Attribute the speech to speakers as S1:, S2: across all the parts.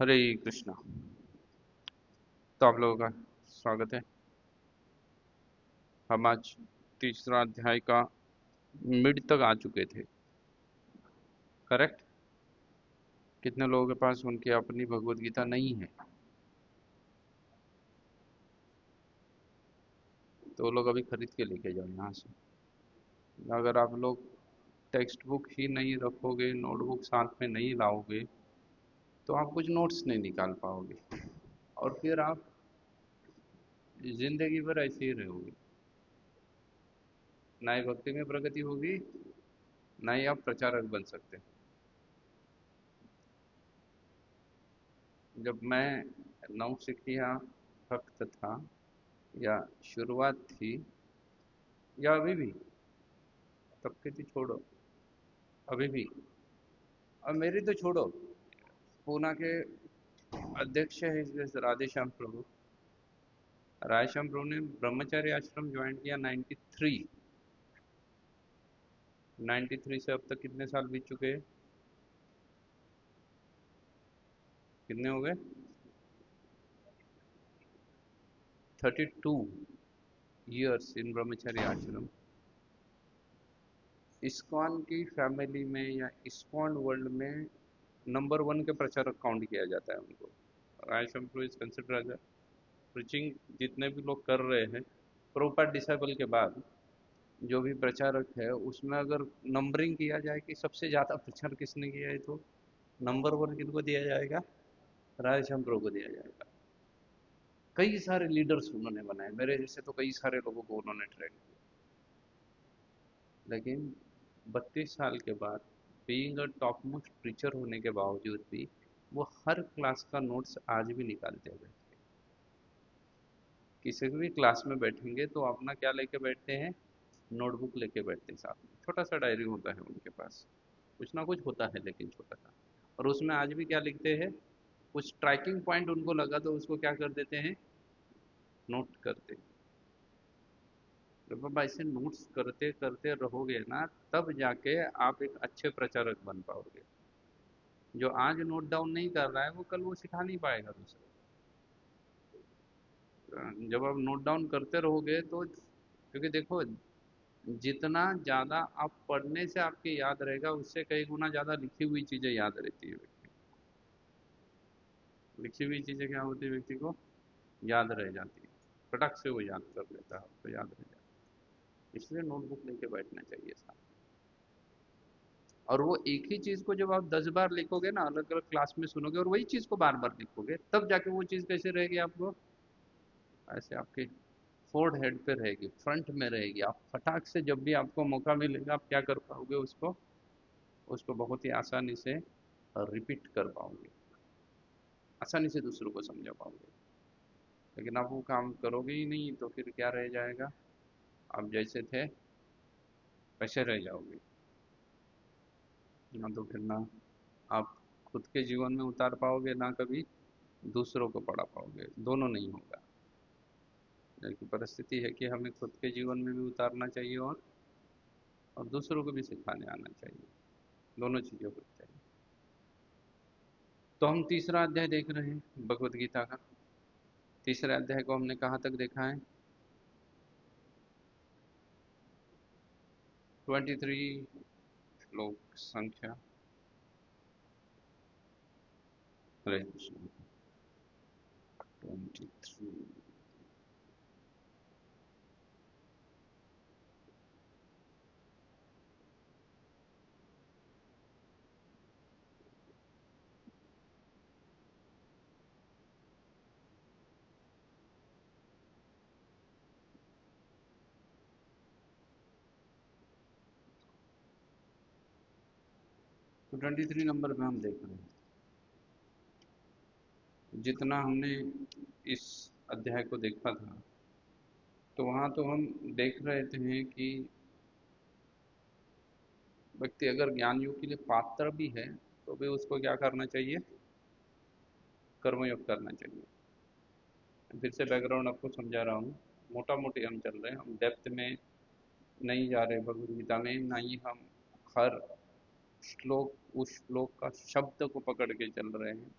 S1: हरे कृष्णा। तो आप लोगों का स्वागत है। हम आज तीसरा अध्याय का मिड तक आ चुके थे। करेक्ट। कितने लोगों के पास उनकी अपनी भगवत गीता नहीं है? तो वो लोग अभी खरीद के लेके जाओ यहाँ से। अगर आप लोग टेक्स्ट बुक ही नहीं रखोगे, नोटबुक साथ में नहीं लाओगे, तो आप कुछ नोट्स नहीं निकाल पाओगे और फिर आप जिंदगी भर ऐसे ही रहोगे। ना ही भक्ति में प्रगति होगी, ना ही आप प्रचारक बन सकते। जब मैं नौसिखिया भक्त था, या शुरुआत थी, या अभी भी, तब की थी छोड़ो, अभी भी, अब मेरी तो छोड़ो। पूना के अध्यक्ष है इस राधेश्याम प्रभु। राधेश्याम प्रभु ने ब्रह्मचारी आश्रम ज्वाइन किया 93। 93 से अब तक कितने साल बीत चुके हैं? कितने हो गए? 32 ईयर्स इन ब्रह्मचारी आश्रम। इस्कॉन की फैमिली में या इस्कॉन वर्ल्ड में नंबर 1 के प्रचारक काउंट किया जाता है उनको। राधेश्याम प्रभु इज कंसिडर्ड। प्रीचिंग जितने भी लोग कर रहे हैं प्रभुपाद डिसाइबल के बाद, जो भी प्रचारक है उसमें अगर नंबरिंग किया जाए कि सबसे ज़्यादा प्रचार किसने किया है, तो नंबर 1 किसको दिया जाएगा? राधेश्याम प्रभु को दिया जाएगा। कई सारे लीडर्स उन्होंने बनाए, मेरे जैसे तो कई सारे लोगों को उन्होंने ट्रेन किया। लेकिन 32 साल के बाद, being a top most preacher होने के बावजूद भी, वो हर क्लास का नोट्स आज भी निकालते हैं। किसी भी क्लास में बैठेंगे तो अपना क्या लेके बैठते हैं? नोटबुक लेके बैठते हैं साथ में। छोटा सा डायरी होता है उनके पास, कुछ ना कुछ होता है लेकिन छोटा सा। और उसमें आज भी क्या लिखते हैं? कुछ स्ट्राइकिंग पॉइंट उनको लगा तो उसको क्या कर देते हैं? नोट करते हैं। जब आप ऐसे नोट्स करते करते रहोगे ना, तब जाके आप एक अच्छे प्रचारक बन पाओगे। जो आज नोट डाउन नहीं कर रहा है, वो कल वो सिखा नहीं पाएगा दूसरे को। जब आप नोट डाउन करते रहोगे तो, क्योंकि देखो, जितना ज़्यादा आप पढ़ने से आपके याद रहेगा, उससे कई गुना ज़्यादा लिखी हुई चीज़ें याद रहती है व्यक्ति को। लिखी हुई चीज़ें क्या होती है? व्यक्ति को याद रह जाती है, फटक से वो याद कर लेता है, तो याद रह जाता है। इसलिए नोटबुक लेके बैठना चाहिए साथ। और वो एक ही चीज़ को जब आप 10 बार लिखोगे ना, अलग अलग क्लास में सुनोगे और वही चीज़ को बार बार लिखोगे, तब जाके वो चीज़ कैसे रहेगी आपको? ऐसे आपके फोर्ड हेड पे रहेगी, फ्रंट में रहेगी। आप फटाक से जब भी आपको मौका मिलेगा, आप क्या कर पाओगे? उसको उसको बहुत ही आसानी से रिपीट कर पाओगे, आसानी से दूसरों को समझा पाओगे। लेकिन आप वो काम करोगे ही नहीं, तो फिर क्या रह जाएगा? आप जैसे थे वैसे रह जाओगे। ना तो फिर ना आप खुद के जीवन में उतार पाओगे, ना कभी दूसरों को पढ़ा पाओगे, दोनों नहीं होगा। एक परिस्थिति है कि हमें खुद के जीवन में भी उतारना चाहिए, और दूसरों को भी सिखाने आना चाहिए। दोनों चीज़ें होनी चाहिए। तो हम तीसरा अध्याय देख रहे हैं भगवत गीता का। तीसरे अध्याय को हमने कहाँ तक देखा है? 23 श्लोक संख्या। हरे कृष्ण। 23। 23 नंबर पे हम देख रहे हैं। जितना हमने इस अध्याय को देखा था, तो वहाँ तो हम देख रहे थे कि व्यक्ति अगर ज्ञान योग के लिए पात्र भी है, तो भी उसको क्या करना चाहिए? कर्मयोग करना चाहिए। फिर से बैकग्राउंड आपको समझा रहा हूँ। मोटा मोटी हम चल रहे हैं, हम डेप्थ में नहीं जा रहे भगवद गीता में, ना ही हम हर श्लोक, उस श्लोक का शब्द को पकड़ के चल रहे हैं।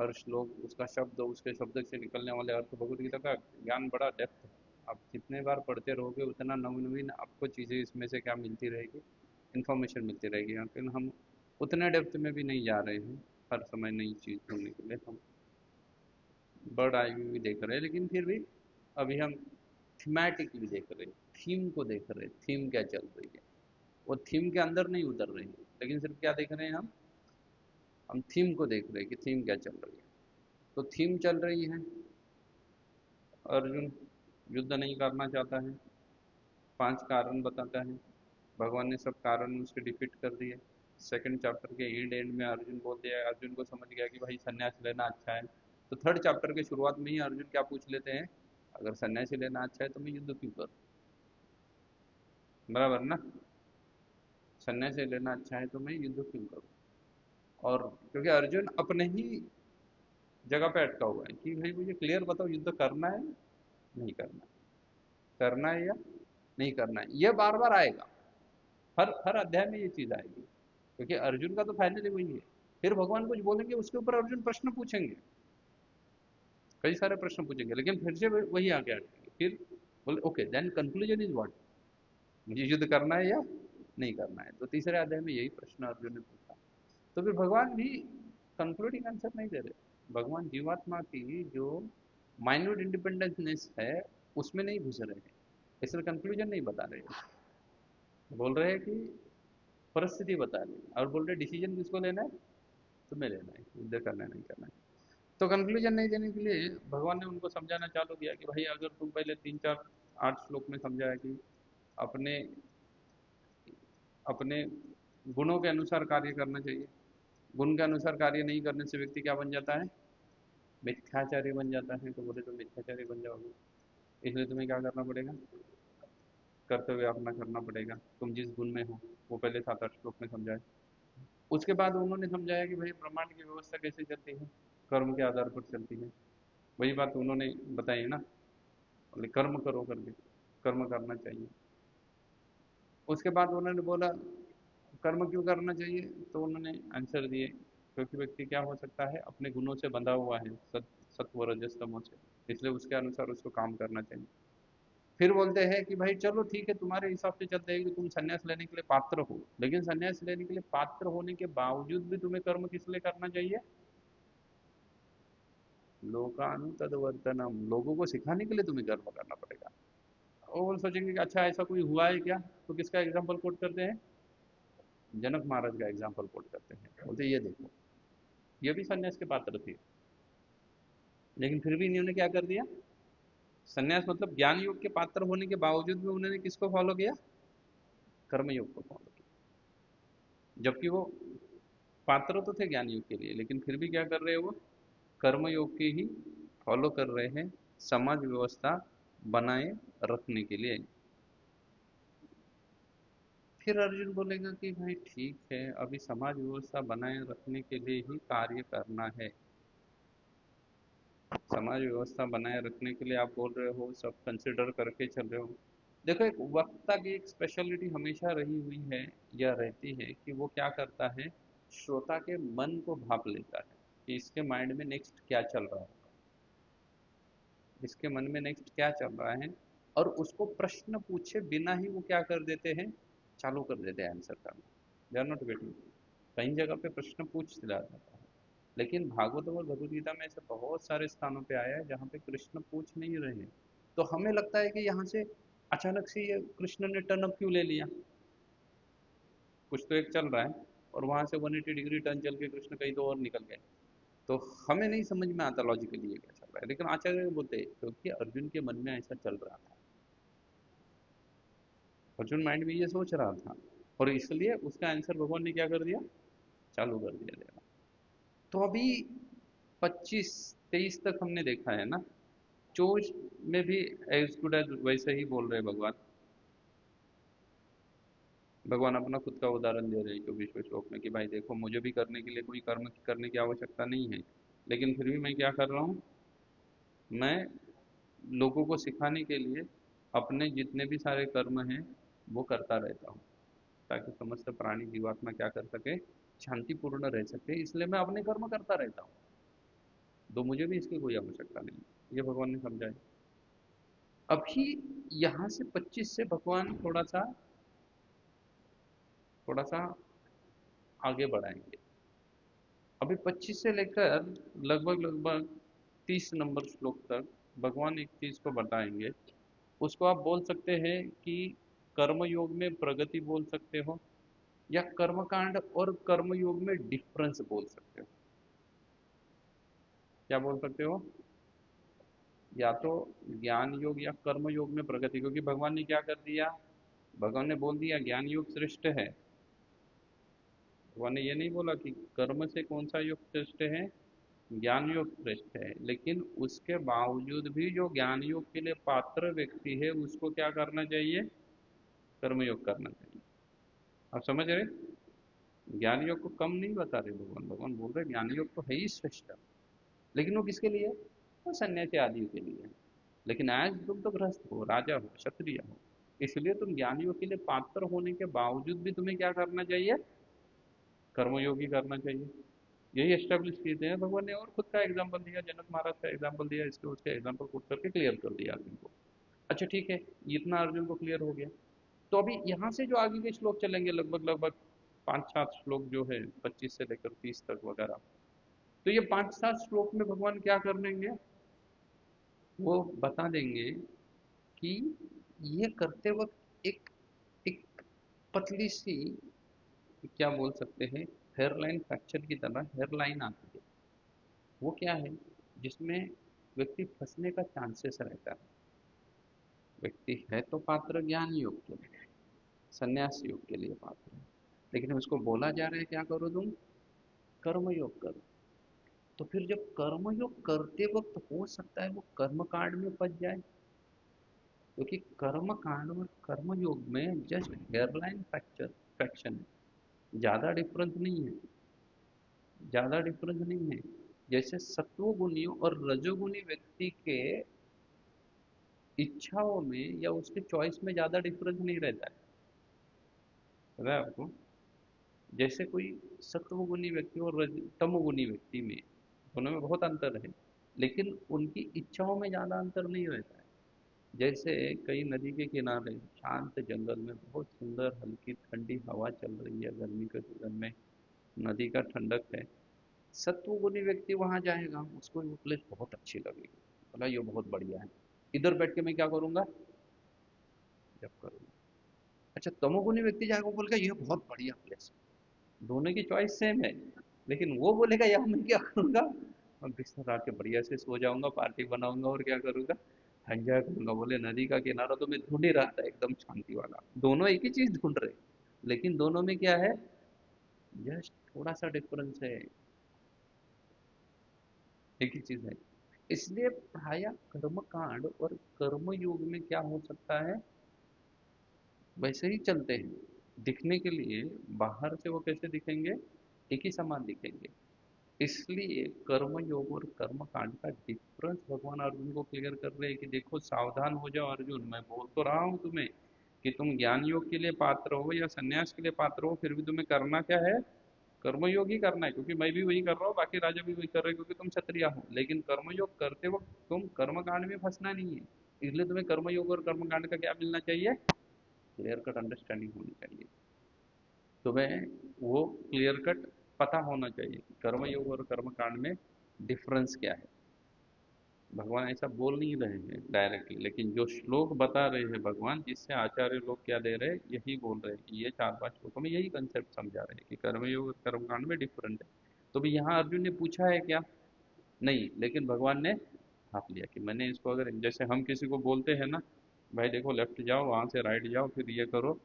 S1: हर श्लोक उसका शब्द, उसके शब्द से निकलने वाले अर्थ, भगवत गीता का ज्ञान बड़ा डेप्थ है। आप जितने बार पढ़ते रहोगे उतना नवीन नवीन आपको चीज़ें इसमें से क्या मिलती रहेगी, इन्फॉर्मेशन मिलती रहेगी। लेकिन हम उतने डेप्थ में भी नहीं जा रहे हैं हर समय नई चीज़ ढूंढने के लिए। हम बर्ड आई व्यू भी देख रहे हैं, लेकिन फिर भी अभी हम थीमेटिकली देख रहे हैं, थीम को देख रहे हैं, थीम क्या चल रही है। वो थीम के अंदर नहीं उतर रहे हैं, लेकिन सिर्फ क्या देख रहे हैं हम थीम को देख रहे हैं कि थीम क्या चल रही है। तो थीम चल रही है, अर्जुन युद्ध नहीं करना चाहता है, 5 कारण बताता है, भगवान ने सब कारण उसके डिफीट कर दिए। सेकंड चैप्टर के एंड में अर्जुन बोल दिया, अर्जुन को समझ गया कि भाई सन्यास लेना अच्छा है। तो थर्ड चैप्टर के शुरुआत में ही अर्जुन क्या पूछ लेते हैं, अगर सन्यासी लेना अच्छा है तो मैं युद्ध क्यों करूं, बराबर ना। सन्यासी लेना अच्छा है तो मैं युद्ध क्यों करूं। और क्योंकि अर्जुन अपने ही जगह पे अटका हुआ है कि भाई मुझे क्लियर बताओ, युद्ध करना है नहीं करना है, करना है या नहीं करना है। ये बार बार आएगा, हर हर अध्याय में ये चीज आएगी, क्योंकि अर्जुन का तो फाइनली वही है। फिर भगवान कुछ बोलेंगे उसके ऊपर अर्जुन प्रश्न पूछेंगे, कई सारे प्रश्न पूछेंगे, लेकिन फिर से वही आगे अटकेंगे। फिर बोले okay then conclusion is what, मुझे युद्ध करना है या नहीं करना है। तो तीसरे अध्याय में यही प्रश्न अर्जुन ने पूछा। तो फिर भगवान भी कंक्लूडिंग आंसर नहीं दे रहे, भगवान जीवात्मा की जो माइन्यूट इंडिपेंडेंटनेस है उसमें नहीं घुस रहे हैं, इसलिए कंक्लूजन नहीं बता रहे हैं। बोल रहे हैं कि परिस्थिति बता रहे हैं, और बोल रहे डिसीजन किसको लेना है, तुम्हें लेना है, युद्ध करना है नहीं करना है। तो कंक्लूजन नहीं देने के लिए भगवान ने उनको समझाना चालू किया कि भाई अगर तुम पहले 3 4 8 श्लोक में समझाया कि अपने अपने गुणों के अनुसार कार्य करना चाहिए, गुण के अनुसार कार्य नहीं करने से व्यक्ति क्या बन जाता है, मिथ्याचारी बन जाता है। तो बोले तो मिथ्याचारी बन जाओगे, इसलिए तुम्हें क्या करना पड़ेगा, कर्तव्य अपना करना पड़ेगा, तुम जिस गुण में हो। वो पहले 7 8 श्लोक में समझाए। उसके बाद उन्होंने समझाया कि भाई ब्रह्मांड की व्यवस्था कैसे चलती है, कर्म के आधार पर चलती है। वही बात उन्होंने बताई ना, बोले कर्म करो करके, कर्म करना चाहिए। उसके बाद उन्होंने बोला कर्म क्यों करना चाहिए, तो उन्होंने आंसर दिए क्योंकि व्यक्ति क्या हो सकता है, अपने गुणों से बंधा हुआ है, सत्व रजस तमो से, इसलिए उसके अनुसार उसको काम करना चाहिए। फिर बोलते हैं कि भाई चलो ठीक है, तुम्हारे हिसाब से चलते हैं कि तुम संन्यास लेने के लिए पात्र हो, लेकिन संन्यास लेने के लिए पात्र होने के बावजूद भी तुम्हें कर्म किस लिए करना चाहिए, लोकानुतदवर्तनम, लोगों को सिखाने के लिए तुम्हें कर्म करना पड़ेगा। और सोचेंगे कि अच्छा ऐसा कोई हुआ है क्या, तो किसका एग्जाम्पल कोट करते हैं, जनक महाराज का एग्जाम्पल कोट करते हैं। बोलते ये देखो, ये भी संन्यास के पात्र थे, लेकिन फिर भी इन्होंने क्या कर दिया, संन्यास मतलब ज्ञान योग के पात्र होने के बावजूद भी उन्होंने किसको फॉलो किया, कर्म योग को फॉलो किया। जबकि वो पात्र तो थे ज्ञान योग के लिए, लेकिन फिर भी क्या कर रहे हैं, वो कर्म योग के ही फॉलो कर रहे हैं, समाज व्यवस्था बनाए रखने के लिए। फिर अर्जुन बोलेगा कि भाई ठीक है, अभी समाज व्यवस्था बनाए रखने के लिए ही कार्य करना है, समाज व्यवस्था बनाए रखने के लिए आप बोल रहे हो, सब कंसिडर करके चल रहे हो। देखो एक वक्ता की एक स्पेशलिटी हमेशा रही हुई है या रहती है कि वो क्या करता है, श्रोता के मन को भाप लेता है कि इसके माइंड में नेक्स्ट क्या चल रहा होगा, इसके मन में नेक्स्ट क्या चल रहा है, और उसको प्रश्न पूछे बिना ही वो क्या कर देते हैं, चालू कर देते हैं आंसर करना। दे आर नॉट वेटिंग, कई जगह पे प्रश्न पूछ दिया जाता है, लेकिन भागवत और भगवद गीता में ऐसे बहुत सारे स्थानों पे आया है जहाँ पे कृष्ण पूछ नहीं रहे हैं। तो हमें लगता है कि यहाँ से अचानक से ये कृष्ण ने टर्न अप क्यों ले लिया, कुछ तो एक चल रहा है, और वहां से 180 डिग्री टर्न चल के कृष्ण कहीं तो और निकल गए। तो हमें नहीं समझ में आता लॉजिकली ये क्या चल रहा है, लेकिन आचार्य बोलते हैं क्योंकि अर्जुन के मन में ऐसा चल रहा था, अर्जुन माइंड में ये सोच रहा था, और इसलिए उसका आंसर भगवान ने क्या कर दिया, चालू कर दिया देना। तो अभी 25 23 तक हमने देखा है ना, चोज में भी एज गुड एज वैसे ही बोल रहे हैं भगवान। भगवान अपना खुद का उदाहरण दे रहे हैं 24वें श्लोक में कि भाई देखो, मुझे भी करने के लिए कोई कर्म करने की आवश्यकता नहीं है, लेकिन फिर भी मैं क्या कर रहा हूँ, मैं लोगों को सिखाने के लिए अपने जितने भी सारे कर्म हैं वो करता रहता हूँ, ताकि समस्त प्राणी जीवात्मा क्या कर सके, शांतिपूर्ण रह सके, इसलिए मैं अपने कर्म करता रहता हूँ। तो मुझे भी इसकी कोई आवश्यकता नहीं है। ये भगवान ने समझाया। अभी यहाँ से 25 से भगवान थोड़ा सा आगे बढ़ाएंगे। अभी 25 से लेकर लगभग लगभग 30 नंबर श्लोक तक भगवान एक चीज को बताएंगे। उसको आप बोल सकते हैं कि कर्मयोग में प्रगति बोल सकते हो, या कर्मकांड और कर्मयोग में डिफरेंस बोल सकते हो। क्या बोल सकते हो? या तो ज्ञान योग या कर्म योग में प्रगति, क्योंकि भगवान ने क्या कर दिया, भगवान ने बोल दिया ज्ञान योग श्रेष्ठ है। भगवान ने ये नहीं बोला कि कर्म से कौन सा योग श्रेष्ठ है, ज्ञान योग श्रेष्ठ है। लेकिन उसके बावजूद भी जो ज्ञान योग के लिए पात्र व्यक्ति है उसको क्या करना चाहिए, कर्म योग करना चाहिए। आप समझ रहे? ज्ञान योग को कम नहीं बता रहे भगवान, भगवान बोल रहे ज्ञान योग तो है ही श्रेष्ठ। लेकिन वो किसके लिए? वो सन्यासी आदि के लिए है। लेकिन आज तुम तो गृहस्थ हो, राजा हो, क्षत्रिय हो, इसलिए तुम ज्ञान योग के लिए पात्र होने के बावजूद भी तुम्हें क्या करना चाहिए, कर्मयोगी करना चाहिए। यही एस्टेब्लिश किए हैं भगवान ने, और खुद का एग्जाम्पल दिया, जनक महाराज का एग्जाम्पल दिया, इसके उसके एग्जाम्पल कोट करके क्लियर कर दिया अर्जुन को। अच्छा ठीक है, इतना अर्जुन को क्लियर हो गया। तो अभी यहाँ से जो आगे के श्लोक चलेंगे लगभग लगभग 5-7 श्लोक जो है 25 से लेकर 30 तक वगैरह, तो ये 5-7 श्लोक में भगवान क्या कर देंगे, वो बता देंगे कि ये करते वक्त एक एक पतली सी, क्या बोल सकते हैं, हेयरलाइन फ्रैक्चर की तरह हेयरलाइन आती है। वो क्या है, जिसमें व्यक्ति फंसने का चांसेस रहता है। व्यक्ति है तो पात्र ज्ञान योग के लिए, संन्यास योग के लिए पात्र है, लेकिन उसको बोला जा रहा है क्या करो तुम, कर्म योग करो। तो फिर जब कर्म योग करते वक्त हो सकता है वो कर्म कांड में फंस जाए, क्योंकि कर्म कांड और कर्म योग में जस्ट हेयरलाइन फ्रैक्चर फ्रैक्शन है, ज्यादा डिफरेंस नहीं है, ज्यादा डिफरेंस नहीं है। जैसे सत्वगुणी और रजोगुणी व्यक्ति के इच्छाओं में या उसके चॉइस में ज्यादा डिफरेंस नहीं रहता है, पता है आपको? जैसे कोई सत्वगुणी व्यक्ति और तमोगुणी व्यक्ति में, दोनों में बहुत अंतर है, लेकिन उनकी इच्छाओं में ज्यादा अंतर नहीं रहता है। जैसे कई नदी के किनारे शांत जंगल में बहुत सुंदर हल्की ठंडी हवा चल रही है गर्मी के सीजन में, नदी का ठंडक है, सत्वगुणी व्यक्ति वहां जाएगा, उसको वो प्लेस बहुत अच्छी लगेगी, बोला ये बहुत बढ़िया है, इधर बैठ के मैं क्या करूंगा, जब करूंगा। अच्छा तमोगुणी व्यक्ति जाएगा, बोलेगा ये बहुत बढ़िया प्लेस है, दोनों की चॉइस सेम है, लेकिन वो बोलेगा यहाँ मैं क्या करूंगा, मैं बिस्तर आके बढ़िया से सो जाऊंगा, पार्टी बनाऊंगा और क्या करूंगा, एंजॉय करूंगा। बोले नदी का किनारा तो मैं ढूंढ ही रहा था एकदम शांति वाला, दोनों एक ही चीज ढूंढ रहे, लेकिन दोनों में क्या है, जस्ट थोड़ा सा डिफरेंस है, एक ही चीज है। इसलिए प्राय कर्म कांड और कर्म योग में क्या हो सकता है, वैसे ही चलते हैं दिखने के लिए, बाहर से वो कैसे दिखेंगे, एक ही समान दिखेंगे। इसलिए कर्म योग और कर्म कांड का डिफरेंस भगवान अर्जुन को क्लियर कर रहे हैं कि देखो सावधान हो जाओ अर्जुन, मैं बोल तो रहा हूं तुम्हें कि तुम ज्ञान योग के लिए पात्र हो या संन्यास के लिए पात्र हो, फिर भी तुम्हें करना क्या है, कर्मयोग ही करना है, क्योंकि मैं भी वही कर रहा हूँ, बाकी राजा भी वही कर रहे हैं, क्योंकि तुम क्षत्रिय हो। लेकिन कर्मयोग करते वक्त तुम कर्मकांड में फंसना नहीं है, इसलिए तुम्हें कर्मयोग और कर्मकांड का क्या मिलना चाहिए, क्लियर कट अंडरस्टैंडिंग होनी चाहिए। तुम्हें वो क्लियर कट पता होना चाहिए कि कर्मयोग और कर्मकांड में डिफरेंस क्या है। भगवान ऐसा बोल नहीं रहे हैं डायरेक्टली, लेकिन जो श्लोक बता रहे हैं भगवान, जिससे आचार्य लोग क्या दे रहे हैं, यही बोल रहे हैं कि ये 4-5 श्लोकों में यही कंसेप्ट समझा रहे हैं कि कर्मयोग और कर्मकांड में डिफरेंट है। तो भी यहाँ अर्जुन ने पूछा है क्या, नहीं, लेकिन भगवान ने हाँप लिया कि मैंने इसको, अगर जैसे हम किसी को बोलते हैं ना, भाई देखो लेफ्ट जाओ, वहां से राइट जाओ, फिर ये करो,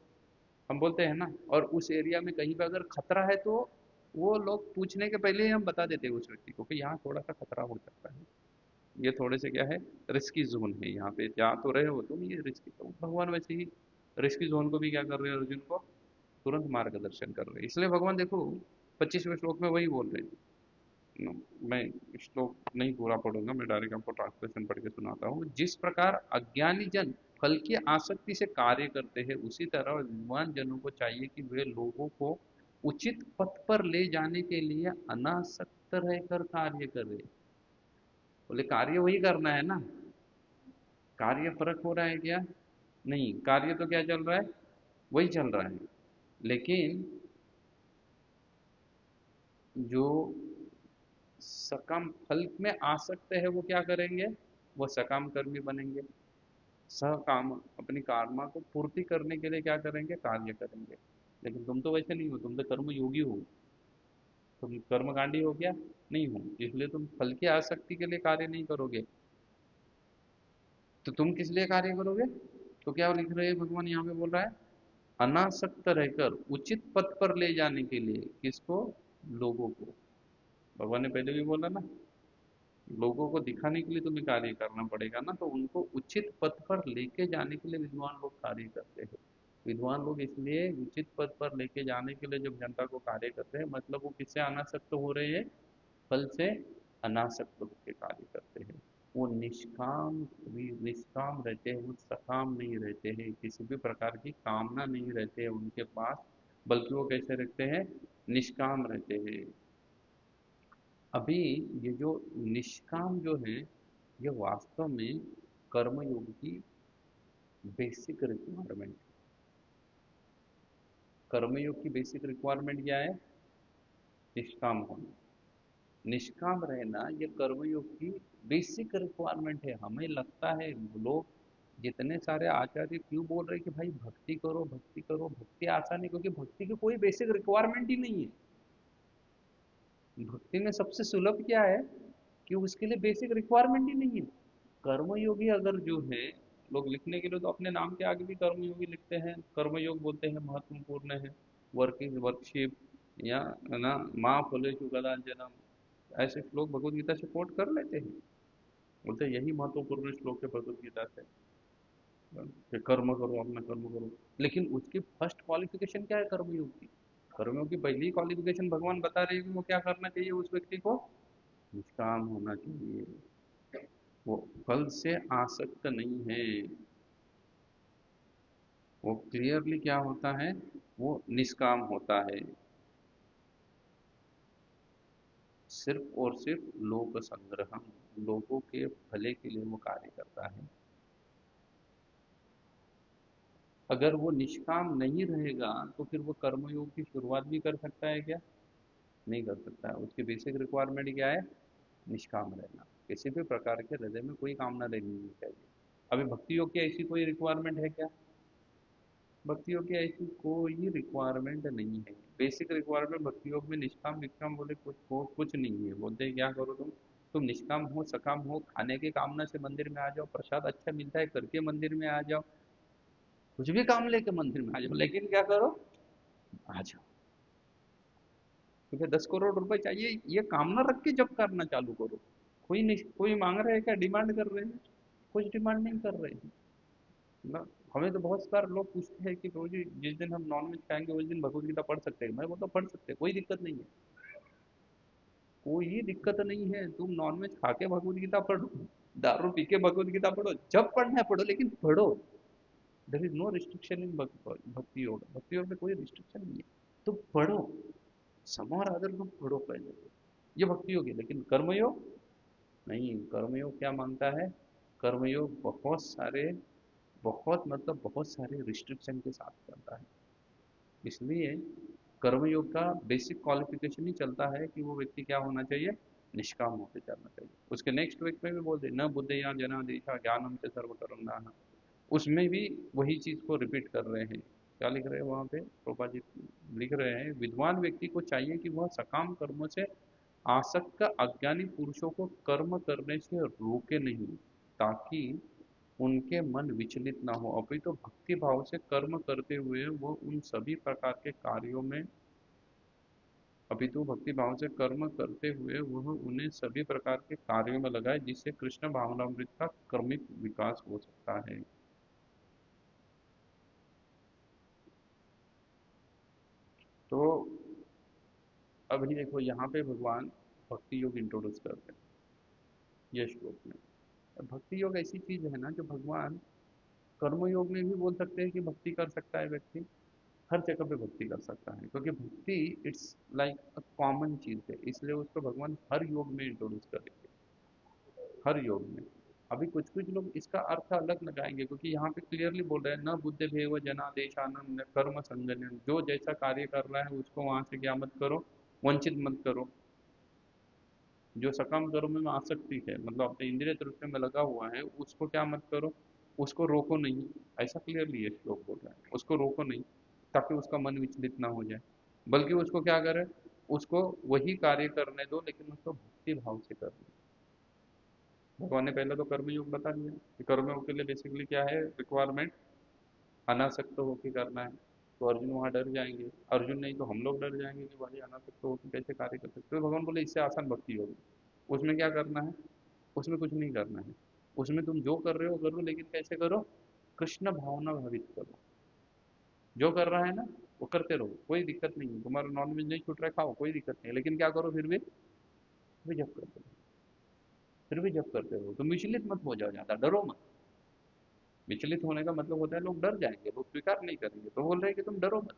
S1: हम बोलते हैं ना, और उस एरिया में कहीं पर अगर खतरा है तो वो लोग पूछने के पहले ही हम बता देते हैं उस व्यक्ति को कि यहाँ थोड़ा सा खतरा हो सकता है, ये थोड़े से क्या है, रिस्की जोन है, यहाँ पे जा तो रहे हो तुम, ये रिस्की। तो भगवान वैसे ही रिस्की जोन को भी क्या कर रहे हैं, अर्जुन को तुरंत मार्गदर्शन कर रहे हैं। इसलिए भगवान देखो 25वें श्लोक में वही बोल रहे हैं। मैं श्लोक नहीं पूरा पढ़ूंगा, मैं डायरेक्ट आपको ट्रांसलेशन पढ़ के सुनाता हूँ। जिस प्रकार अज्ञानी जन फल की आसक्ति से कार्य करते हैं, उसी तरह विद्वान जनों को चाहिए कि वे लोगों को उचित पथ पर ले जाने के लिए अनासक्त रहकर कार्य करें। बोले कार्य वही करना है ना, कार्य फर्क हो रहा है क्या? नहीं, कार्य तो क्या चल रहा है, वही चल रहा है। लेकिन जो सकाम फल में आसक्त है वो क्या करेंगे, वो सकाम कर्मी बनेंगे। सकाम अपनी कामना को पूर्ति करने के लिए क्या करेंगे, कार्य करेंगे। लेकिन तुम तो वैसे नहीं हो, तुम तो कर्म योगी हो, तुम कर्मकांडी हो क्या? नहीं हो, इसलिए तुम फल की आसक्ति के लिए कार्य नहीं करोगे। तो तुम किस लिए कार्य करोगे? तो क्या लिख रहे हैं भगवान यहाँ पे बोल रहा है, अनासक्त रहकर उचित पथ पर ले जाने के लिए, किसको? लोगों को। भगवान ने पहले भी बोला ना, लोगों को दिखाने के लिए तुम्हें कार्य करना पड़ेगा ना, तो उनको उचित पथ पर लेके जाने के लिए विद्वान लोग कार्य करते हैं। विद्वान लोग इसलिए उचित पथ पर लेके जाने के लिए जब जनता को कार्य करते हैं, मतलब वो किससे अनासक्त हो रहे हैं, फल से अनासक्त होकर कार्य करते हैं। वो निष्काम, भी निष्काम रहते हैं, वो सकाम नहीं रहते हैं, किसी भी प्रकार की कामना नहीं रहते हैं उनके पास, बल्कि वो कैसे रहते हैं, निष्काम रहते हैं। अभी ये जो निष्काम जो है, ये वास्तव में कर्मयोग की बेसिक रिक्वायरमेंट। कर्मयोग की बेसिक रिक्वायरमेंट क्या है, निष्काम होना। निष्काम रहना ये कर्मयोग की बेसिक रिक्वायरमेंट है। हमें लगता है लोग, जितने सारे आचार्य क्यों बोल रहे हैं कि भाई भक्ति करो, भक्ति करो, भक्ति आसान है, क्योंकि भक्ति की कोई बेसिक रिक्वायरमेंट ही नहीं है। भक्ति में सबसे सुलभ क्या है, कि उसके लिए बेसिक रिक्वायरमेंट ही नहीं है। कर्मयोगी अगर जो है, लोग लिखने के लिए तो अपने नाम के आगे भी कर्मयोगी लिखते हैं, कर्मयोग बोलते हैं, महत्वपूर्ण है, वर्किंग वर्कशिप, या है ना, माँ फलेषु कदाचन, ऐसे श्लोक भगवत गीता से कोट कर लेते हैं। बोलते हैं यही महत्वपूर्ण श्लोक है भगवत गीता से, कि कर्म करो, अपना कर्म करो। लेकिन उसकी फर्स्ट क्वालिफिकेशन क्या है कर्मयोग की? कर्मयोग की पहली क्वालिफिकेशन भगवान बता रहे हैं कि वो क्या करना चाहिए उस व्यक्ति को, निष्काम होना चाहिए। वो फल से आसक्त नहीं है। वो क्लियरली क्या होता है, वो निष्काम होता है, सिर्फ और सिर्फ लोक संग्रह, लोगों के भले के लिए वो कार्य करता है। अगर वो निष्काम नहीं रहेगा तो फिर वो कर्मयोग की शुरुआत भी कर सकता है क्या? नहीं कर सकता है। उसकी बेसिक रिक्वायरमेंट क्या है, निष्काम रहना, किसी भी प्रकार के हृदय में कोई कामना रहनी नहीं चाहिए। अभी भक्ति योग की ऐसी कोई रिक्वायरमेंट है क्या? भक्ति योग की ऐसी कोई रिक्वायरमेंट नहीं है। बेसिक रिक्वायरमेंट भक्ति योग में निष्काम विष्काम बोले कुछ नहीं है। बोलते हैं क्या करो तुम निष्काम हो, सकाम हो, खाने की कामना से मंदिर में आ जाओ, प्रसाद अच्छा मिलता है करके मंदिर में आ जाओ, कुछ भी काम लेके मंदिर में आ जाओ, लेकिन क्या करो, आ जाओ। क्योंकि 10 करोड़ रुपए चाहिए, ये कामना रख के जब करना चालू करो। कोई मांग रहे हैं क्या, डिमांड कर रहे हैं? कुछ डिमांड नहीं कर रहे हैं ना। हमें तो बहुत बार लोग पूछते हैं कि प्रभु जी जिस दिन हम नॉन वेज खाएंगे उस दिन भगवत गीता पढ़ सकते हैं? मैं बोलता पढ़ सकते हैं, कोई दिक्कत नहीं है। कोई दिक्कत नहीं है, तुम नॉन वेज खा के भगवत गीता पढ़ो, दारू पी के भगवत गीता पढ़ो, जब पढ़ना है पढ़ो, लेकिन पढ़ो। There is no restriction in Bhakti Yoga. भक्ति योग में कोई रिस्ट्रिक्शन नहीं है, तो पढ़ो, समार आदर को पढ़ो पहले तो। ये भक्ति योग है। लेकिन कर्मयोग नहीं। कर्मयोग क्या मांगता है, कर्मयोग बहुत सारे, बहुत मतलब बहुत सारे रिस्ट्रिक्शन के साथ चलता है। इसलिए कर्मयोग का बेसिक क्वालिफिकेशन ही चलता है कि वो व्यक्ति क्या होना चाहिए, निष्काम होकर चलना चाहिए। उसके नेक्स्ट वीक में भी बोल दे, न बुद्धया जनादेशा ज्ञानम से सर्वकरुणा, उसमें भी वही चीज को रिपीट कर रहे हैं। क्या लिख रहे हैं वहां पे प्रोपा जी, लिख रहे हैं विद्वान व्यक्ति को चाहिए कि वह सकाम कर्मों से आसक्त अज्ञानी पुरुषों को कर्म करने से रोके नहीं, ताकि उनके मन विचलित ना हो। अभी तो भक्ति भाव से कर्म करते हुए वो उन सभी प्रकार के कार्यों में, अभी तो भक्ति भाव से कर्म करते हुए वह उन्हें सभी प्रकार के कार्यों में लगाए, जिससे कृष्ण भावनामृत का क्रमिक विकास हो सकता है। तो अभी देखो यहाँ पे भगवान भक्ति योग इंट्रोड्यूस करते हैं ये श्लोक में। और भक्ति योग ऐसी चीज है ना जो भगवान कर्म योग में भी बोल सकते हैं कि भक्ति कर सकता है व्यक्ति, हर जगह पे भक्ति कर सकता है, क्योंकि भक्ति इट्स लाइक अ कॉमन चीज है, इसलिए उसको भगवान हर योग में इंट्रोड्यूस करेंगे। हर योग में। अभी कुछ कुछ लोग इसका अर्थ अलग लगाएंगे, क्योंकि यहाँ पे क्लियरली बोल रहे हैं न बुद्धि भेव जनादेशानंद कर्म संजनन, जो जैसा कार्य कर रहा है उसको वहां से क्या मत करो, वंचित मत करो। जो सकाम कर्म में आसक्ति है, मतलब अपने इंद्रिय तृप्ति में लगा हुआ है, उसको क्या मत करो, उसको रोको नहीं। ऐसा क्लियरली ये श्लोक बोल रहा है, उसको रोको नहीं, ताकि उसका मन विचलित ना हो जाए, बल्कि उसको क्या करे, उसको वही कार्य करने दो, लेकिन उसको भक्ति भाव से करने दो। भगवान ने पहले तो कर्मयोग बता दिया कि कर्मयोग के लिए बेसिकली क्या है रिक्वायरमेंट, अनासक्त होकर करना है। तो अर्जुन वहां डर जाएंगे, अर्जुन नहीं तो हम लोग डर जाएंगे कि भाई अनासक्त होकर कैसे कार्य कर सकते हो। तो भगवान बोले इससे आसान भक्ति होगी। उसमें क्या करना है, उसमें कुछ नहीं करना है, उसमें तुम जो कर रहे हो करो, लेकिन कैसे करो, कृष्ण भावना भावित करो। जो कर रहा है ना वो करते रहो, कोई दिक्कत नहीं है, तुम्हारा नॉनवेज नहीं छूट रहा है, खाओ, कोई दिक्कत नहीं है, लेकिन क्या करो फिर भी जब करते रहो, फिर भी जब करते रहो। तुम विचलित मत हो जाओ, ज्यादा डरो मत। विचलित होने का मतलब होता है लोग डर जाएंगे, लोग स्वीकार नहीं करेंगे, तो बोल रहे हैं कि तुम डरो मत,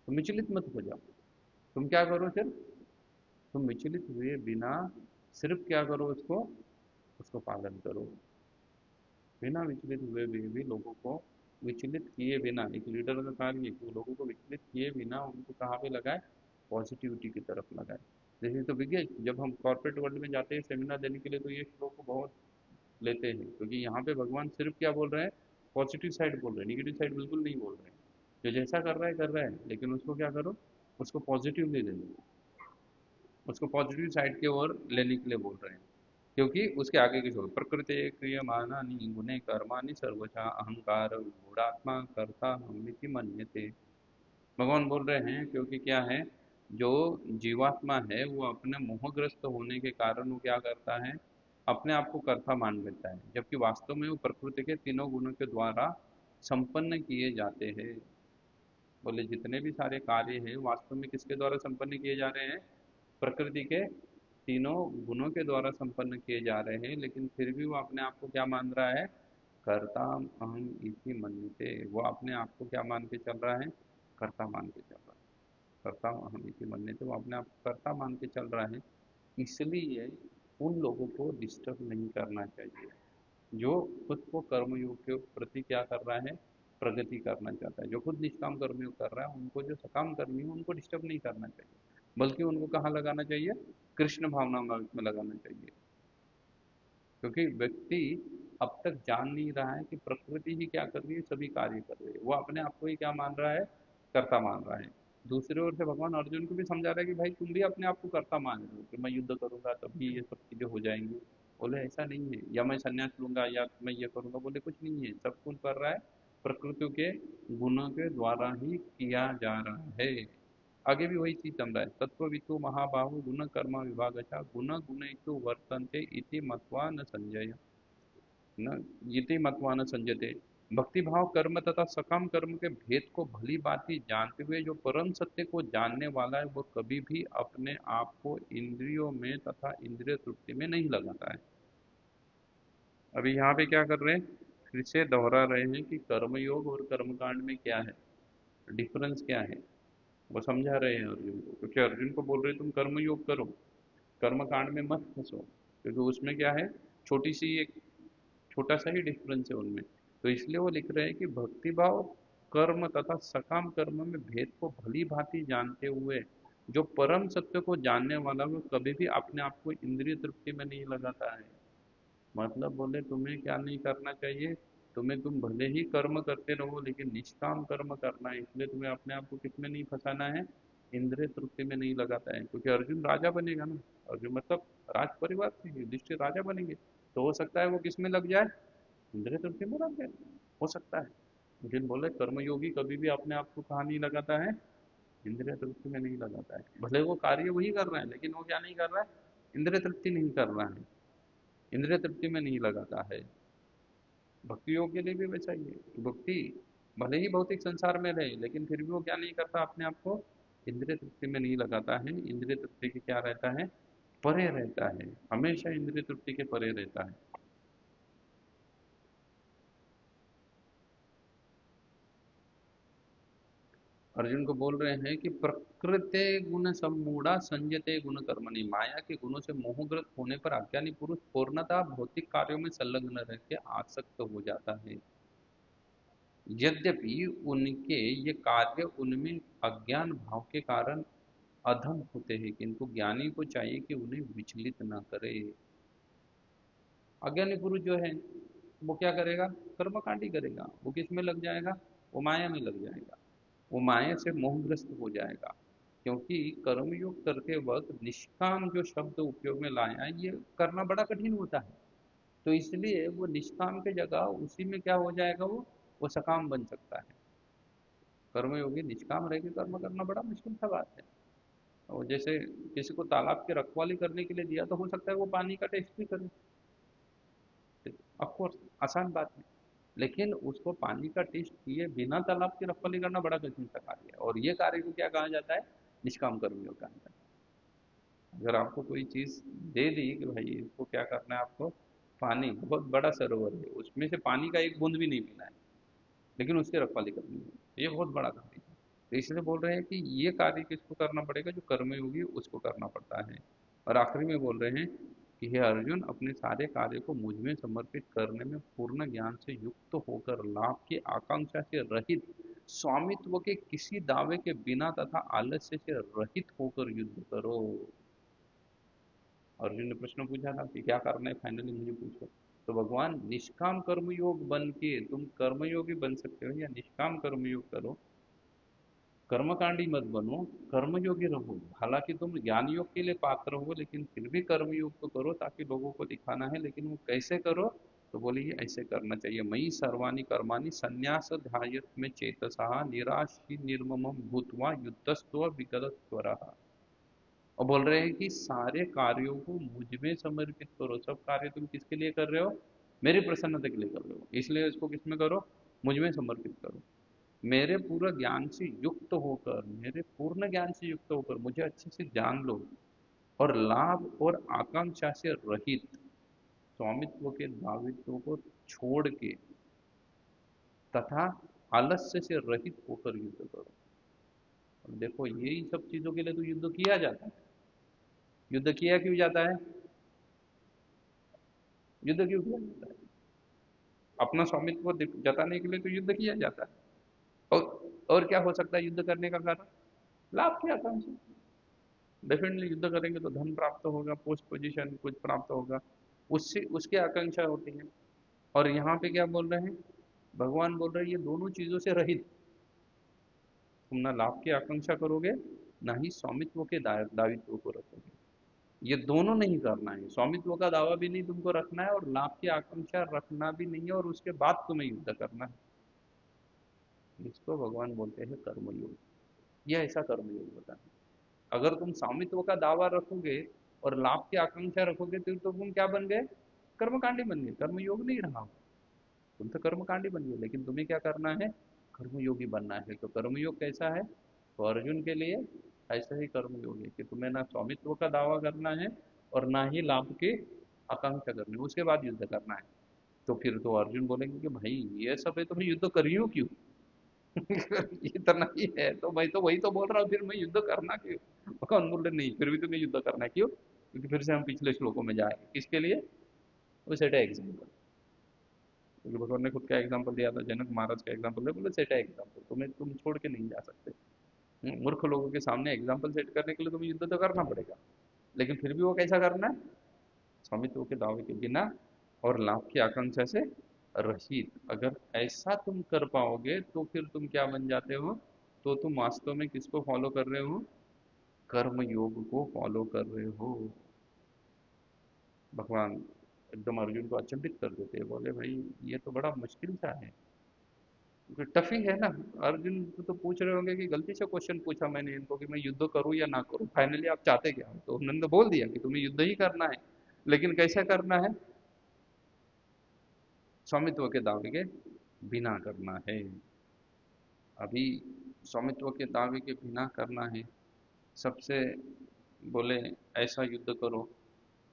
S1: तुम विचलित मत हो जाओ। तुम क्या करो फिर, तुम विचलित हुए बिना सिर्फ क्या करो, उसको उसको पालन करो, बिना विचलित हुए भी लोगों को विचलित किए बिना। एक लीडर का कार्य है कि वो लोगों को विचलित किए बिना उनको कहाँ पे लगाए, पॉजिटिविटी की तरफ लगाए। जैसे तो विज्ञ जब हम कॉर्पोरेट वर्ल्ड में जाते हैं सेमिनार देने के लिए, तो ये श्लोक को बहुत लेते हैं, क्योंकि यहाँ पे भगवान सिर्फ क्या बोल रहे हैं, पॉजिटिव साइड बोल रहे हैं, निगेटिव साइड बिल्कुल नहीं बोल रहे हैं। जो जैसा कर रहा है, लेकिन उसको क्या करो, उसको पॉजिटिवली ले लो, उसको पॉजिटिव साइड की ओर लेने के लिए बोल रहे हैं। क्योंकि उसके आगे की श्लोक, प्रकृति क्रियमाणानि गुणे कर्माणि सर्वशः अहंकार मूढ़ात्मा कर्ता हमिति मन्यते। भगवान बोल रहे हैं क्योंकि क्या है, जो जीवात्मा है वो अपने मोहग्रस्त होने के कारण वो क्या करता है, अपने आप को कर्ता मान लेता है, जबकि वास्तव में वो प्रकृति के तीनों गुणों के द्वारा संपन्न किए जाते हैं। बोले जितने भी सारे कार्य हैं वास्तव में किसके द्वारा संपन्न किए जा रहे हैं, प्रकृति के तीनों गुणों के द्वारा संपन्न किए जा रहे हैं, लेकिन फिर भी वो अपने आप को क्या मान रहा है, कर्ता अहम इति मन्यते। वो अपने आप को क्या मान के चल रहा है, कर्ता मान के चल रहा है, कर्ता अहम इति मन्यते, वो अपने आप को कर्ता मान के चल रहा है। इसलिए उन लोगों को डिस्टर्ब नहीं करना चाहिए जो खुद को कर्मयोग के प्रति क्या कर रहा है, प्रगति करना चाहता है। जो खुद निष्काम कर्मयोग कर रहा है, उनको जो सकाम कर्मी है उनको डिस्टर्ब नहीं करना चाहिए, बल्कि उनको कहाँ लगाना चाहिए, कृष्ण भावना में लगाना चाहिए। क्योंकि व्यक्ति अब तक जान नहीं रहा है कि प्रकृति ही क्या कर रही है, सभी कार्य कर रही है, वो अपने आप को ही क्या मान रहा है, कर्ता मान रहा है। दूसरी ओर से भगवान अर्जुन को भी समझा रहा है कि भाई तुम भी अपने आप को कर्ता मान रहे हो कि मैं युद्ध करूंगा तभी ये सब चीजें हो जाएंगी। बोले ऐसा नहीं है, या मैं संन्यास लूंगा या मैं ये करूंगा, बोले कुछ नहीं है, सब कुछ कर रहा है प्रकृति के गुणों के द्वारा ही किया जा रहा है। आगे भी वही चीज चल रहा है, तत्ववितु महाबाहु गुण कर्म विभागशः गुण गुणेषु वर्तन्ते इति मत्वा न संजय, न इति मत्वा न संजयते। भक्ति भाव कर्म तथा सकाम कर्म के भेद को भली भांति जानते हुए जो परम सत्य को जानने वाला है, वह कभी भी अपने आप को इंद्रियों में तथा इंद्रिय तृप्ति में नहीं लगाता है। अभी यहाँ पे क्या कर रहे हैं, फिर से दोहरा रहे हैं कि कर्मयोग और कर्मकांड में क्या है, डिफरेंस क्या है। वो समझा रहे हैं अर्जुन को, क्योंकि अर्जुन को बोल रहे हैं तुम कर्म योग करो, कर्म कांड में मत फंसो, क्योंकि उसमें क्या है, छोटी सी एक छोटा सा ही डिफरेंस है उनमें। तो इसलिए वो लिख रहे हैं कि भक्ति भाव कर्म तथा सकाम कर्म में भेद को भली भांति जानते हुए जो परम सत्य को जानने वाला वो कभी भी अपने आप को इंद्रिय तृप्ति में नहीं लगाता है। मतलब बोले तुम्हें क्या नहीं करना चाहिए, तुम्हें तुम भले ही कर्म करते रहो लेकिन निष्काम कर्म करना है। इसलिए तुम्हें अपने आप को किसमें नहीं फंसाना है, इंद्रिय तृप्ति में नहीं लगाता है, क्योंकि अर्जुन राजा बनेगा ना। अर्जुन मतलब राज परिवार से युधिष्ठिर राजा बनेंगे, तो हो सकता है वो किसमें लग जाए, इंद्रिय तृप्ति में लग जाए, हो सकता है। लेकिन बोले कर्मयोगी कभी भी अपने आप को कहाँ नहीं लगाता है, इंद्रिय तृप्ति में नहीं लगाता है। भले वो कार्य वही कर रहा है, लेकिन वो क्या नहीं कर रहा है, इंद्रिय तृप्ति नहीं कर रहा है, इंद्रिय तृप्ति में नहीं लगाता है। भक्ति योग के लिए भी वैसा ही है कि भक्ति भले ही भौतिक संसार में रहे, लेकिन फिर भी वो क्या नहीं करता, अपने आप को इंद्रिय तृप्ति में नहीं लगाता है, इंद्रिय तृप्ति के क्या रहता है, परे रहता है, हमेशा इंद्रिय तृप्ति के परे रहता है। अर्जुन को बोल रहे हैं कि प्रकृते गुण सम्मूढ़ा संयते गुण कर्मणि, माया के गुणों से मोहग्रस्त होने पर अज्ञानी पुरुष पूर्णतः भौतिक कार्यों में संलग्न रह के आसक्त हो जाता है। यद्यपि उनके ये कार्य उनमें अज्ञान भाव के कारण अधम होते हैं, किंतु ज्ञानी को चाहिए कि उन्हें विचलित न करे। अज्ञानी पुरुष जो है वो क्या करेगा? कर्मकांड ही करेगा। वो किस में लग जाएगा? वो माया में लग जाएगा, वो माया से मोहग्रस्त हो जाएगा। क्योंकि कर्मयोग करते वक्त निष्काम जो शब्द उपयोग में लाया है, ये करना बड़ा कठिन होता है। तो इसलिए वो निष्काम के जगह उसी में क्या हो जाएगा, वो सकाम बन सकता है। कर्मयोगी निष्काम रह के कर्म करना बड़ा मुश्किल सा बात है। और जैसे किसी को तालाब की रखवाली करने के लिए दिया, तो हो सकता है वो पानी का टेस्ट भी करे, ऑफकोर्स आसान बात है। लेकिन उसको पानी का टेस्ट किए बिना तालाब की रखवाली करना बड़ा कठिन सा कार्य है। और ये कार्य को क्या कहा जाता है? निष्काम कर्मयोग कहा जाता है। अगर आपको कोई चीज दे दी कि भाई इसको क्या करना है आपको, पानी, बहुत बड़ा सरोवर है, उसमें से पानी का एक बूंद भी नहीं पीना है, लेकिन उसकी रखवाली करनी है, ये बहुत बड़ा कार्य है। तो इसलिए बोल रहे हैं कि ये कार्य किसको करना पड़ेगा? जो कर्मयोगी उसको करना पड़ता है। और आखिरी में बोल रहे हैं कि हे अर्जुन, अपने सारे कार्य को मुझ में समर्पित करने में पूर्ण ज्ञान से युक्त होकर लाभ की आकांक्षा से रहित, स्वामित्व के किसी दावे के बिना तथा आलस्य से रहित होकर युद्ध करो। अर्जुन ने प्रश्न पूछा था कि क्या करना है, फाइनली मुझे पूछो। तो भगवान, निष्काम कर्मयोग बन के तुम कर्मयोगी बन सकते हो, या निष्काम कर्मयोग करो, कर्मकांडी मत बनो, कर्मयोगी रहो। हालांकि तुम ज्ञान योग के लिए पात्र हो, लेकिन फिर भी कर्मयोग तो करो, ताकि लोगों को दिखाना है। लेकिन वो कैसे करो? तो बोले ये ऐसे करना चाहिए, मयि सर्वाणि कर्माणि संन्यास ध्यायत में चेतसा निराशी निर्ममम भूत्वा युद्धस्व विगतस्वरः। और बोल रहे हैं कि सारे कार्यों को मुझ में समर्पित करो। सब कार्य तुम किसके लिए कर रहे हो? मेरी प्रसन्नता के लिए कर रहे हो, इसलिए इसको किसमें करो? मुझ में समर्पित करो। मेरे पूरा ज्ञान से युक्त होकर, मेरे पूर्ण ज्ञान से युक्त होकर मुझे अच्छे से जान लो, और लाभ और आकांक्षा से रहित, स्वामित्व के दायित्व को छोड़ के तथा आलस्य से रहित होकर युद्ध करो। अब देखो, यही सब चीजों के लिए तो युद्ध किया जाता है। युद्ध किया क्यों जाता है? युद्ध क्यों किया जाता है? अपना स्वामित्व जताने के लिए तो युद्ध किया जाता है। और क्या हो सकता है युद्ध करने का कारण? लाभ की आकांक्षा। डेफिनेटली युद्ध करेंगे तो धन प्राप्त होगा, पोस्ट पोजीशन कुछ प्राप्त होगा, उससे उसकी आकांक्षा होती है। और यहाँ पे क्या बोल रहे हैं? भगवान बोल रहे हैं ये दोनों चीजों से रहित, तुम ना लाभ की आकांक्षा करोगे, ना ही स्वामित्व के दायित्व को रखोगे। ये दोनों नहीं करना है, स्वामित्व का दावा भी नहीं तुमको रखना है, और लाभ की आकांक्षा रखना भी नहीं है, और उसके बाद तुम्हें युद्ध करना है। इसको भगवान बोलते हैं कर्मयोग। ये ऐसा कर्मयोग होता है। अगर तुम स्वामित्व का दावा रखोगे और लाभ की आकांक्षा रखोगे, तो तुम क्या बन गए? कर्मकांडी बन गए, कर्मयोग नहीं रहा। तुम तो कर्मकांडी बन गए, लेकिन तुम्हें क्या करना है? कर्मयोगी बनना है। तो कर्मयोग कैसा है? तो अर्जुन के लिए ऐसा ही कर्मयोग है कि तुम्हें ना स्वामित्व का दावा करना है, और ना ही लाभ की आकांक्षा करनी है, उसके बाद युद्ध करना है। तो फिर तो अर्जुन बोलेंगे कि भाई ये सब है तो मैं युद्ध करियो क्यों? इतना ही है तो मैं तो वही तो बोल रहा हूँ, फिर मैं युद्ध करना क्यों? भगवान बोल रहे नहीं, फिर भी तुम्हें युद्ध करना है। क्यों? क्योंकि फिर से हम पिछले श्लोकों में जाएंगे, किसके लिए? वो सेट है एग्जाम्पल। क्योंकि भगवान ने खुद का एग्जाम्पल दिया था, जनक महाराज का एग्जाम्पल दिया, बोले सेट है एग्जाम्पल, तुम्हें तुम छोड़ के नहीं जा सकते। मूर्ख लोगों के सामने एग्जाम्पल सेट करने के लिए तुम्हें युद्ध तो करना पड़ेगा, लेकिन फिर भी वो कैसा करना है? स्वामित्व के दावे के बिना और लाभ की आकांक्षा से रहित। अगर ऐसा तुम कर पाओगे तो फिर तुम क्या बन जाते हो? तो तुम वास्तव में किसको फॉलो कर रहे हो? कर्म योग को फॉलो कर रहे हो। भगवान एकदम अर्जुन को अचंभित कर देते हैं, बोले भाई ये तो बड़ा मुश्किल सा है, क्योंकि टफ ही है ना। अर्जुन तो पूछ रहे होंगे कि गलती से क्वेश्चन पूछा मैंने इनको कि मैं युद्ध करूं या ना करूं, फाइनली आप चाहते क्या हो? तो उन्होंने तो बोल दिया कि तुम्हें युद्ध ही करना है, लेकिन कैसे करना है? स्वामित्व के दावे के बिना करना है। अभी स्वामित्व के दावे के बिना करना है। सबसे बोले ऐसा युद्ध करो,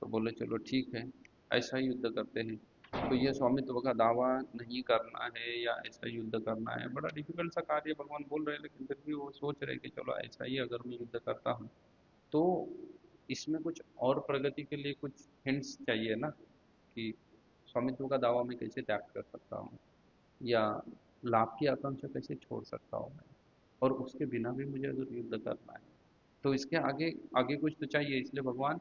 S1: तो बोले चलो ठीक है, ऐसा ही युद्ध करते हैं। तो ये स्वामित्व का दावा नहीं करना है या ऐसा युद्ध करना है, बड़ा डिफिकल्ट सा कार्य भगवान बोल रहे हैं, लेकिन फिर भी वो सोच रहे हैं कि चलो ऐसा ही अगर मैं युद्ध करता हूँ तो इसमें कुछ और प्रगति के लिए कुछ हिंट्स चाहिए ना, कि स्वामित्व का दावा मैं कैसे त्याग कर सकता हूँ, या लाभ की आकांक्षा कैसे छोड़ सकता हूँ मैं, और उसके बिना भी मुझे अगर युद्ध करना है तो इसके आगे आगे कुछ तो चाहिए। इसलिए भगवान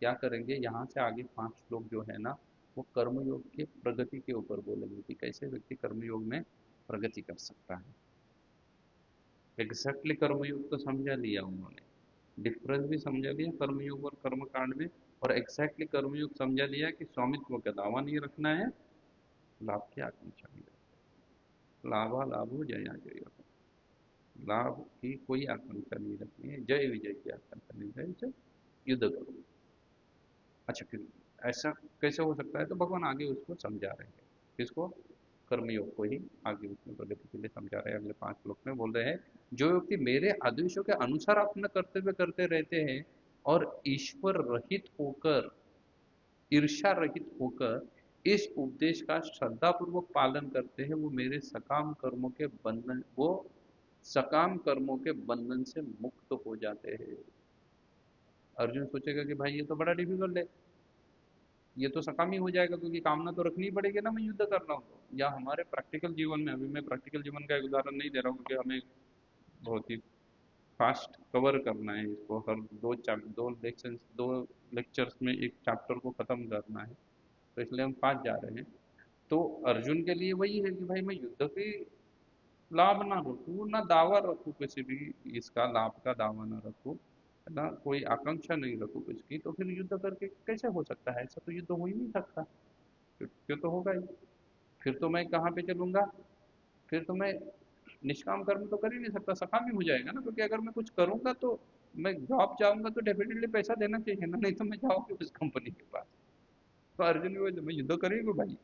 S1: क्या करेंगे, यहाँ से आगे 5 श्लोक जो है ना, वो कर्मयोग के प्रगति के ऊपर बोलेंगे कि कैसे व्यक्ति कर्मयोग में प्रगति कर सकता है। एग्जैक्टली कर्मयोग तो समझा लिया उन्होंने, डिफरेंस भी समझा लिया कर्मयोग और कर्मकांड में, और एग्जैक्टली कर्मयोग समझा लिया कि स्वामित्व का दावा नहीं रखना है, लाभ की आकांक्षा नहीं रखना, लाभा लाभो जया जय, लाभ की कोई आकांक्षा नहीं रखनी है, जय विजय की आकांक्षा नहीं है, इसे युद्ध करो। अच्छा, फिर ऐसा कैसे हो सकता है, तो भगवान आगे उसको समझा रहे हैं, किसको, कर्मयोग को ही आगे उसमें प्रगति के लिए समझा रहे हैं। अगले 5 श्लोक में बोल रहे हैं, जो व्यक्ति मेरे आदेशों के अनुसार अपना कर्तव्य करते रहते हैं और ईश्वर रहित होकर, ईर्ष्या रहित होकर इस उपदेश का श्रद्धा पूर्वक पालन करते हैं, वो मेरे सकाम कर्मों के बंधन, वो सकाम कर्मों के बंधन से मुक्त हो जाते हैं। अर्जुन सोचेगा कि भाई ये तो बड़ा डिफिकल्ट है, ये तो सकाम ही हो जाएगा, क्योंकि कामना तो रखनी ही पड़ेगी ना, मैं युद्ध कर रहा हूँ तो। या हमारे प्रैक्टिकल जीवन में, अभी मैं प्रैक्टिकल जीवन का एक उदाहरण नहीं दे रहा हूँ क्योंकि हमें बहुत ही फास्ट कवर करना है इसको, हर दो लेक्चर्स में एक चैप्टर को खत्म करना है, तो इसलिए हम फास्ट जा रहे हैं। तो अर्जुन के लिए वही है कि भाई मैं युद्ध की लाभ ना रखूँ, ना दावा रखूँ, किसी भी इसका लाभ का दावा ना रखूँ, है ना, कोई आकांक्षा नहीं रखूँ कुछ की, तो फिर युद्ध करके कैसे हो सकता है, ऐसा तो युद्ध हो ही नहीं सकता। फिर तो होगा ही, फिर तो मैं कहाँ पे चलूंगा, फिर तो मैं निष्काम कर्म तो कर ही नहीं सकता, सकाम ही हो जाएगा ना, क्योंकि अगर मैं कुछ करूंगा तो मैं जॉब जाऊंगा तो डेफिनेटली पैसा देना चाहिए ना, नहीं तो मैं जाऊंगी उस कंपनी के पास। तो अर्जुन भी बोले, मैं युद्ध करेंगे भाई,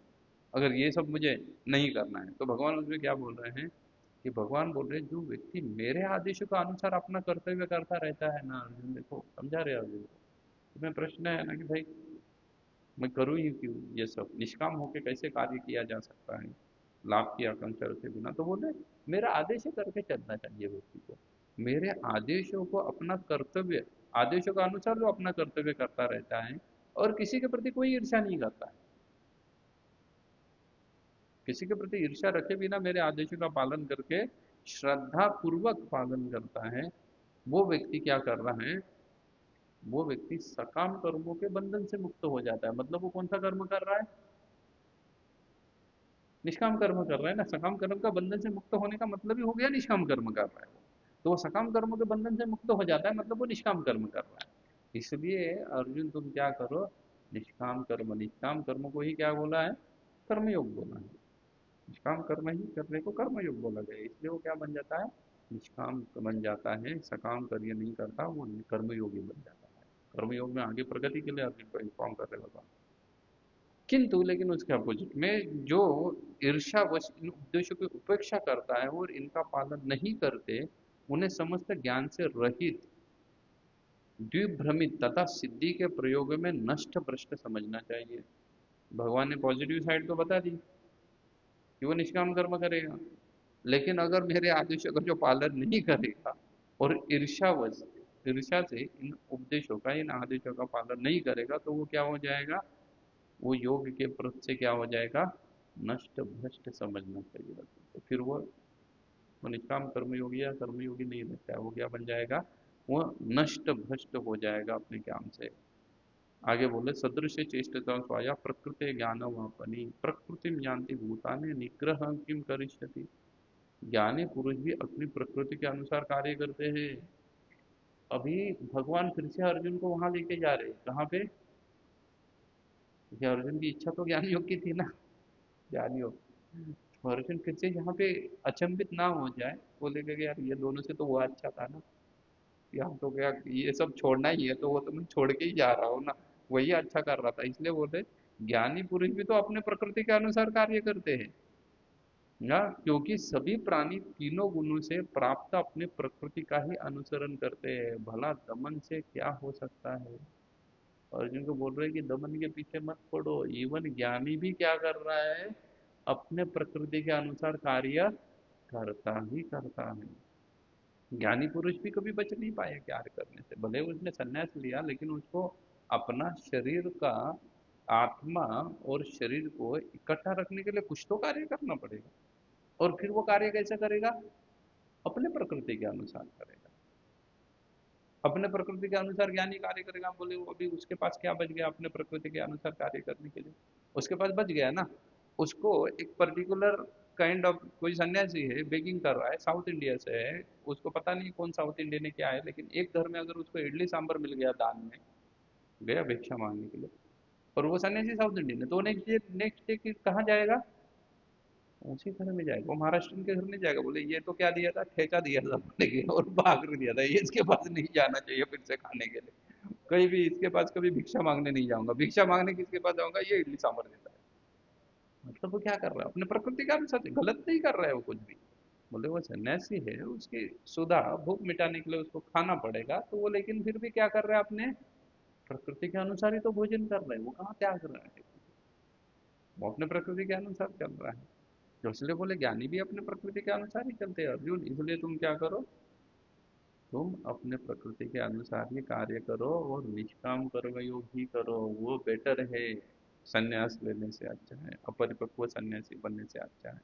S1: अगर ये सब मुझे नहीं करना है। तो भगवान उसमें क्या बोल रहे हैं, कि भगवान बोल रहे हैं जो व्यक्ति मेरे आदेशों के अनुसार अपना कर्तव्य करता रहता है ना, अर्जुन देखो समझा रहे अर्जुन को। तुम्हें प्रश्न है ना कि भाई मैं करूँ ही क्यों ये सब, निष्काम होकर कैसे कार्य किया जा सकता है लाभ की आकांक्षा रखे बिना। तो बोले मेरा आदेश करके चलना चाहिए व्यक्ति को, मेरे आदेशों को अपना कर्तव्य, आदेशों का अनुसार जो अपना कर्तव्य करता रहता है और किसी के प्रति कोई ईर्ष्या नहीं करता है, किसी के प्रति ईर्ष्या रखे बिना मेरे आदेशों का पालन करके श्रद्धा पूर्वक पालन करता है, वो व्यक्ति क्या कर रहा है, वो व्यक्ति सकाम कर्मों के बंधन से मुक्त हो जाता है। मतलब वो कौन सा कर्म कर रहा है, निष्काम कर्म कर रहा है ना, सकाम कर्म का बंधन से मुक्त होने का मतलब ही हो गया निष्काम कर्म कर रहा है वो, तो वो सकाम कर्मों के बंधन से मुक्त हो जाता है, मतलब वो निष्काम कर्म कर रहा है। इसलिए अर्जुन तुम क्या करो, निष्काम कर्म, निष्काम कर्म को ही क्या बोला है, कर्मयोग बोला है, निष्काम कर्म ही करने को कर्मयोग बोला गया, इसलिए वो क्या बन जाता है, निष्काम बन जाता है, सकाम कार्य नहीं करता, वो कर्मयोगी बन जाता है। कर्मयोग में आगे प्रगति के लिए अर्जुन को इन्फॉर्म कर रहे भगवान। किंतु लेकिन उसके अपोजिट में जो ईर्ष्यावश इन उपदेशों की उपेक्षा करता है और इनका पालन नहीं करते, उन्हें समस्त ज्ञान से रहित, द्विभ्रमित तथा सिद्धि के प्रयोग में नष्ट भ्रष्ट समझना चाहिए। भगवान ने पॉजिटिव साइड तो बता दी कि वो निष्काम कर्म करेगा, लेकिन अगर मेरे आदेशों का जो पालन नहीं करेगा और ईर्ष्यावश, ईर्ष्या से इन उपदेशों का, इन आदेशों का पालन नहीं करेगा, तो वो क्या हो जाएगा, वो योग के प्रति से क्या हो जाएगा, नष्ट भ्रष्ट समझना चाहिए। तो फिर वो निष्काम कर्मयोगी या कर्मयोगी नहीं रहता है, वो क्या बन जाएगा, वो नष्ट भ्रष्ट हो जाएगा अपने ज्ञान से। आगे बोले, सदृश चेष्टता स्वाया प्रकृति ज्ञान वापनी प्रकृति जानती भूताने निग्रह किम करिष्यति। ज्ञानी पुरुष भी अपनी प्रकृति के अनुसार कार्य करते हैं। अभी भगवान फिर से अर्जुन को वहां लेके जा रहे हैं, कहाँ पे, ये अर्जुन की इच्छा तो ज्ञान योग की थी ना, ज्ञान योग। तो अर्जुन फिर से यहाँ पे अचंभित ना हो जाए, बोलेगा कि यार ये दोनों से तो वो अच्छा था ना, यहाँ तो क्या ये सब छोड़ना ही है, तो वो तो मैं छोड़ के ही जा रहा हूँ ना, वही अच्छा कर रहा था। इसलिए बोलते ज्ञानी पुरुष भी तो अपने प्रकृति के अनुसार कार्य करते हैं ना, क्योंकि सभी प्राणी तीनों गुणों से प्राप्त अपने प्रकृति का ही अनुसरण करते हैं, भला दमन से क्या हो सकता है। अर्जुन को बोल रहे हैं कि दमन के पीछे मत पड़ो। इवन ज्ञानी भी क्या कर रहा है, अपने प्रकृति के अनुसार कार्य करता ही करता है। ज्ञानी पुरुष भी कभी बच नहीं पाए कार्य करने से, भले उसने संन्यास लिया लेकिन उसको अपना शरीर का, आत्मा और शरीर को इकट्ठा रखने के लिए कुछ तो कार्य करना पड़ेगा। और फिर वो कार्य कैसे करेगा, अपने प्रकृति के अनुसार करेगा। अपने प्रकृति के अनुसार ज्ञानी कार्य करेगा। बोले वो अभी उसके पास क्या बच गया अपने प्रकृति के अनुसार कार्य करने के लिए, उसके पास बच गया ना। उसको एक पर्टिकुलर काइंड ऑफ, कोई सन्यासी है बेकिंग कर रहा है, साउथ इंडिया से है, उसको पता नहीं कौन साउथ इंडियन है क्या है, लेकिन एक घर में अगर उसको इडली सांभर मिल गया दान में, गया भिक्षा मांगने के लिए, और वो सन्यासी साउथ इंडियन है, तो नेक्स्ट डे कहाँ जाएगा, उसी घर में जाएगा। वो महाराष्ट्र के घर में जाएगा, बोले ये तो क्या दिया था, ठेका दिया था खाने के और भाग दिया था, ये इसके पास नहीं जाना चाहिए फिर से खाने के लिए, कहीं भी इसके पास कभी भिक्षा मांगने नहीं जाऊंगा। भिक्षा मांगने किसके पास जाऊंगा, ये इडली सांभर देता है। मतलब वो क्या कर रहा है, अपने प्रकृति का अनुसार, गलत नहीं कर रहा है वो कुछ भी। बोले वो सन्यासी है, उसकी सुधा भूख मिटाने के लिए उसको खाना पड़ेगा, तो वो लेकिन फिर भी क्या कर रहा है, अपने प्रकृति के अनुसार ही तो भोजन कर रहे हैं, वो कहाँ त्याग रहा है, वो अपने प्रकृति के अनुसार चल रहा है। तो इसलिए बोले ज्ञानी भी अपने प्रकृति के अनुसार ही चलते हैं अर्जुन, इसलिए तुम क्या करो, तुम अपने प्रकृति के अनुसार ही कार्य करो और निष्काम कर्मयोग ही करो, वो बेटर है। संन्यास लेने से अच्छा है, अपरिपक्व सन्यासी बनने से अच्छा है।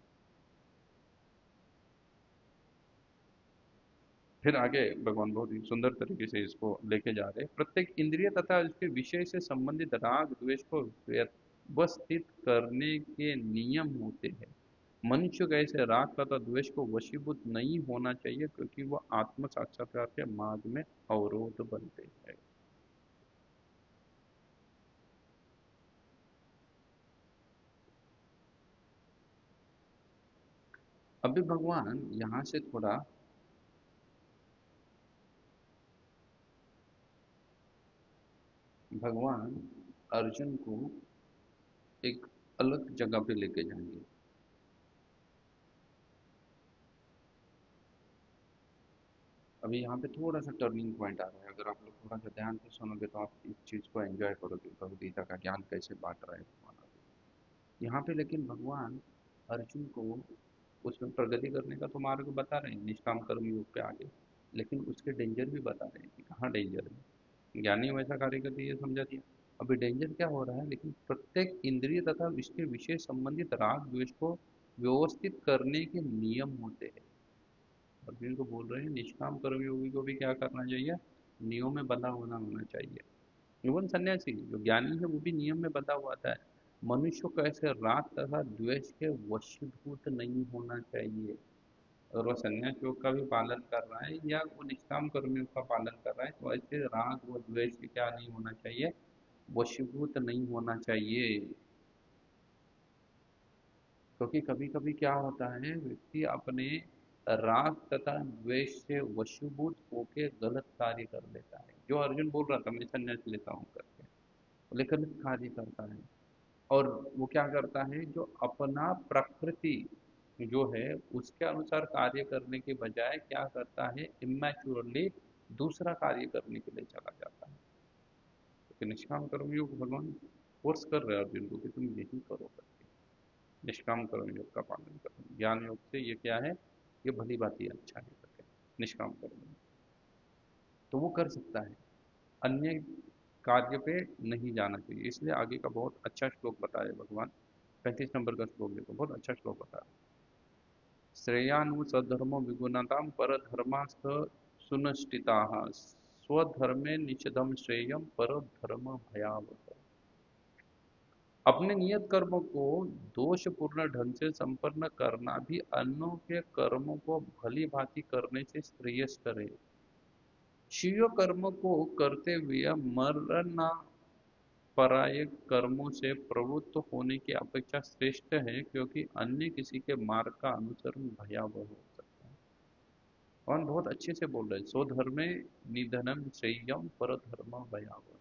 S1: फिर आगे भगवान बहुत ही सुंदर तरीके से इसको लेके जा रहे हैं। प्रत्येक इंद्रिय तथा उसके विषय से संबंधित राग द्वेष को व्यवस्थित करने के नियम होते हैं। मनुष्य को ऐसे राग तथा द्वेष को वशीभूत नहीं होना चाहिए, क्योंकि वह आत्म साक्षात्कार के मार्ग में अवरोध बनते हैं। अभी भगवान यहाँ से थोड़ा, भगवान अर्जुन को एक अलग जगह पे लेके जाएंगे। अभी यहाँ पे थोड़ा सा टर्निंग पॉइंट आ रहा है, अगर आप लोग थोड़ा सा ध्यान से सुनोगे तो आप इस चीज को एंजॉय करोगे, भगवद गीता का ज्ञान कैसे बांट रहे हैं भगवान अभी यहाँ पे। लेकिन भगवान अर्जुन को उसमें प्रगति करने का तो मार्ग बता रहे हैं, निष्काम कर्म योग पे आगे, लेकिन उसके डेंजर भी बता रहे हैं कि कहाँ डेंजर है। ज्ञानी वैसा कार्य करके ये समझा दिया। अभी डेंजर क्या हो रहा है, लेकिन प्रत्येक इंद्रिय तथा इसके विषय संबंधित राग द्वेष को व्यवस्थित करने के नियम होते हैं। अर्जुन को बोल रहे हैं निष्काम कर्मयोगी को भी क्या करना चाहिए, नियम में बंधा होना होना चाहिए। इवन सन्यासी जो ज्ञानी है वो भी नियम में बंधा हुआ था। मनुष्य को ऐसे राग तथा द्वेष के वशीभूत नहीं होना चाहिए। अगर वो संन्यास योग का भी पालन कर रहा है या वो निष्काम कर्मियों का पालन कर रहा है, तो ऐसे राग व द्वेष के क्या नहीं होना चाहिए, वशीभूत नहीं होना चाहिए। क्योंकि कभी कभी क्या होता है, व्यक्ति अपने राग तथा द्वेष से वशीभूत होके गलत कार्य कर लेता है। जो अर्जुन बोल रहा था मैं संन्यास लेता हूँ करके, बोले गलत कार्य करता है। और वो क्या करता है, जो अपना प्रकृति जो है उसके अनुसार कार्य करने के बजाय क्या करता है, इमेच्योरली दूसरा कार्य करने के लिए चला जाता है। तो निष्काम कर्मयोग भगवान फोर्स कर रहे हैं अर्जुन को कि तुम यही करो करके, निष्काम कर्मयोग का पालन करो। ज्ञान योग से ये क्या है, ये भली बात ही अच्छा है करके निष्काम कर्मयोग तो वो कर सकता है, अन्य कार्य पे नहीं जाना चाहिए। इसलिए आगे का बहुत अच्छा श्लोक बताया भगवान, 35 नंबर का श्लोक देखो, बहुत अच्छा श्लोक बताया। श्रेयानु सधर्मो विगुणतां परधर्मास्थ सुनष्टिताः स्वधर्मे निषदम श्रेयम पर धर्म भयावह। अपने नियत कर्मों को दोषपूर्ण ढंग से संपन्न करना भी अन्यों के कर्मों को भली भांति करने से श्रेयस्कर है। शीय कर्म को करते हुए मरना पराये कर्मों से प्रवृत्त होने की अपेक्षा श्रेष्ठ है, क्योंकि अन्य किसी के मार्ग का अनुसरण भयावह हो सकता है। और बहुत अच्छे से बोल रहे हैं, स्वधर्मे निधनम श्रेयम पर धर्म भयावह।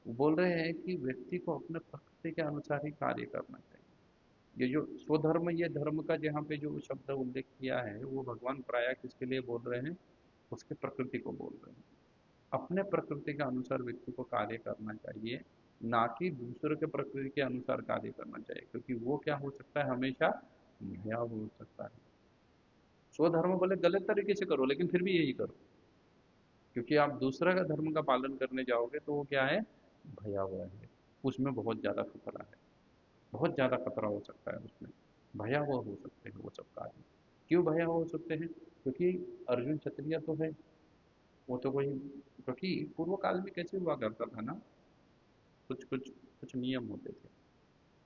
S1: वो बोल रहे हैं कि व्यक्ति को अपने प्रकृति के अनुसार ही कार्य करना चाहिए। ये जो स्वधर्म, ये धर्म का जहाँ पे जो शब्द उल्लेख किया है, वो भगवान प्राय किसके लिए बोल रहे हैं, उसके प्रकृति को बोल रहे हैं। अपने प्रकृति के अनुसार व्यक्ति को कार्य करना चाहिए, ना कि दूसरे के प्रकृति के अनुसार कार्य करना चाहिए, क्योंकि वो क्या हो सकता है, हमेशा भयावह हो सकता है। स्वधर्म बोले गलत तरीके से करो, लेकिन फिर भी यही करो, क्योंकि आप दूसरा का धर्म का पालन करने जाओगे तो वो क्या है, भयावह है। उसमें बहुत ज्यादा खतरा है, बहुत ज्यादा खतरा हो सकता है उसमें, भयावह हो सकते हैं वो सब कार्य। क्यों भयावह हो सकते हैं? क्योंकि अर्जुन क्षत्रिय तो है, वो तो कोई, क्योंकि पूर्व काल में कैसे हुआ करता था ना, कुछ कुछ कुछ नियम होते थे।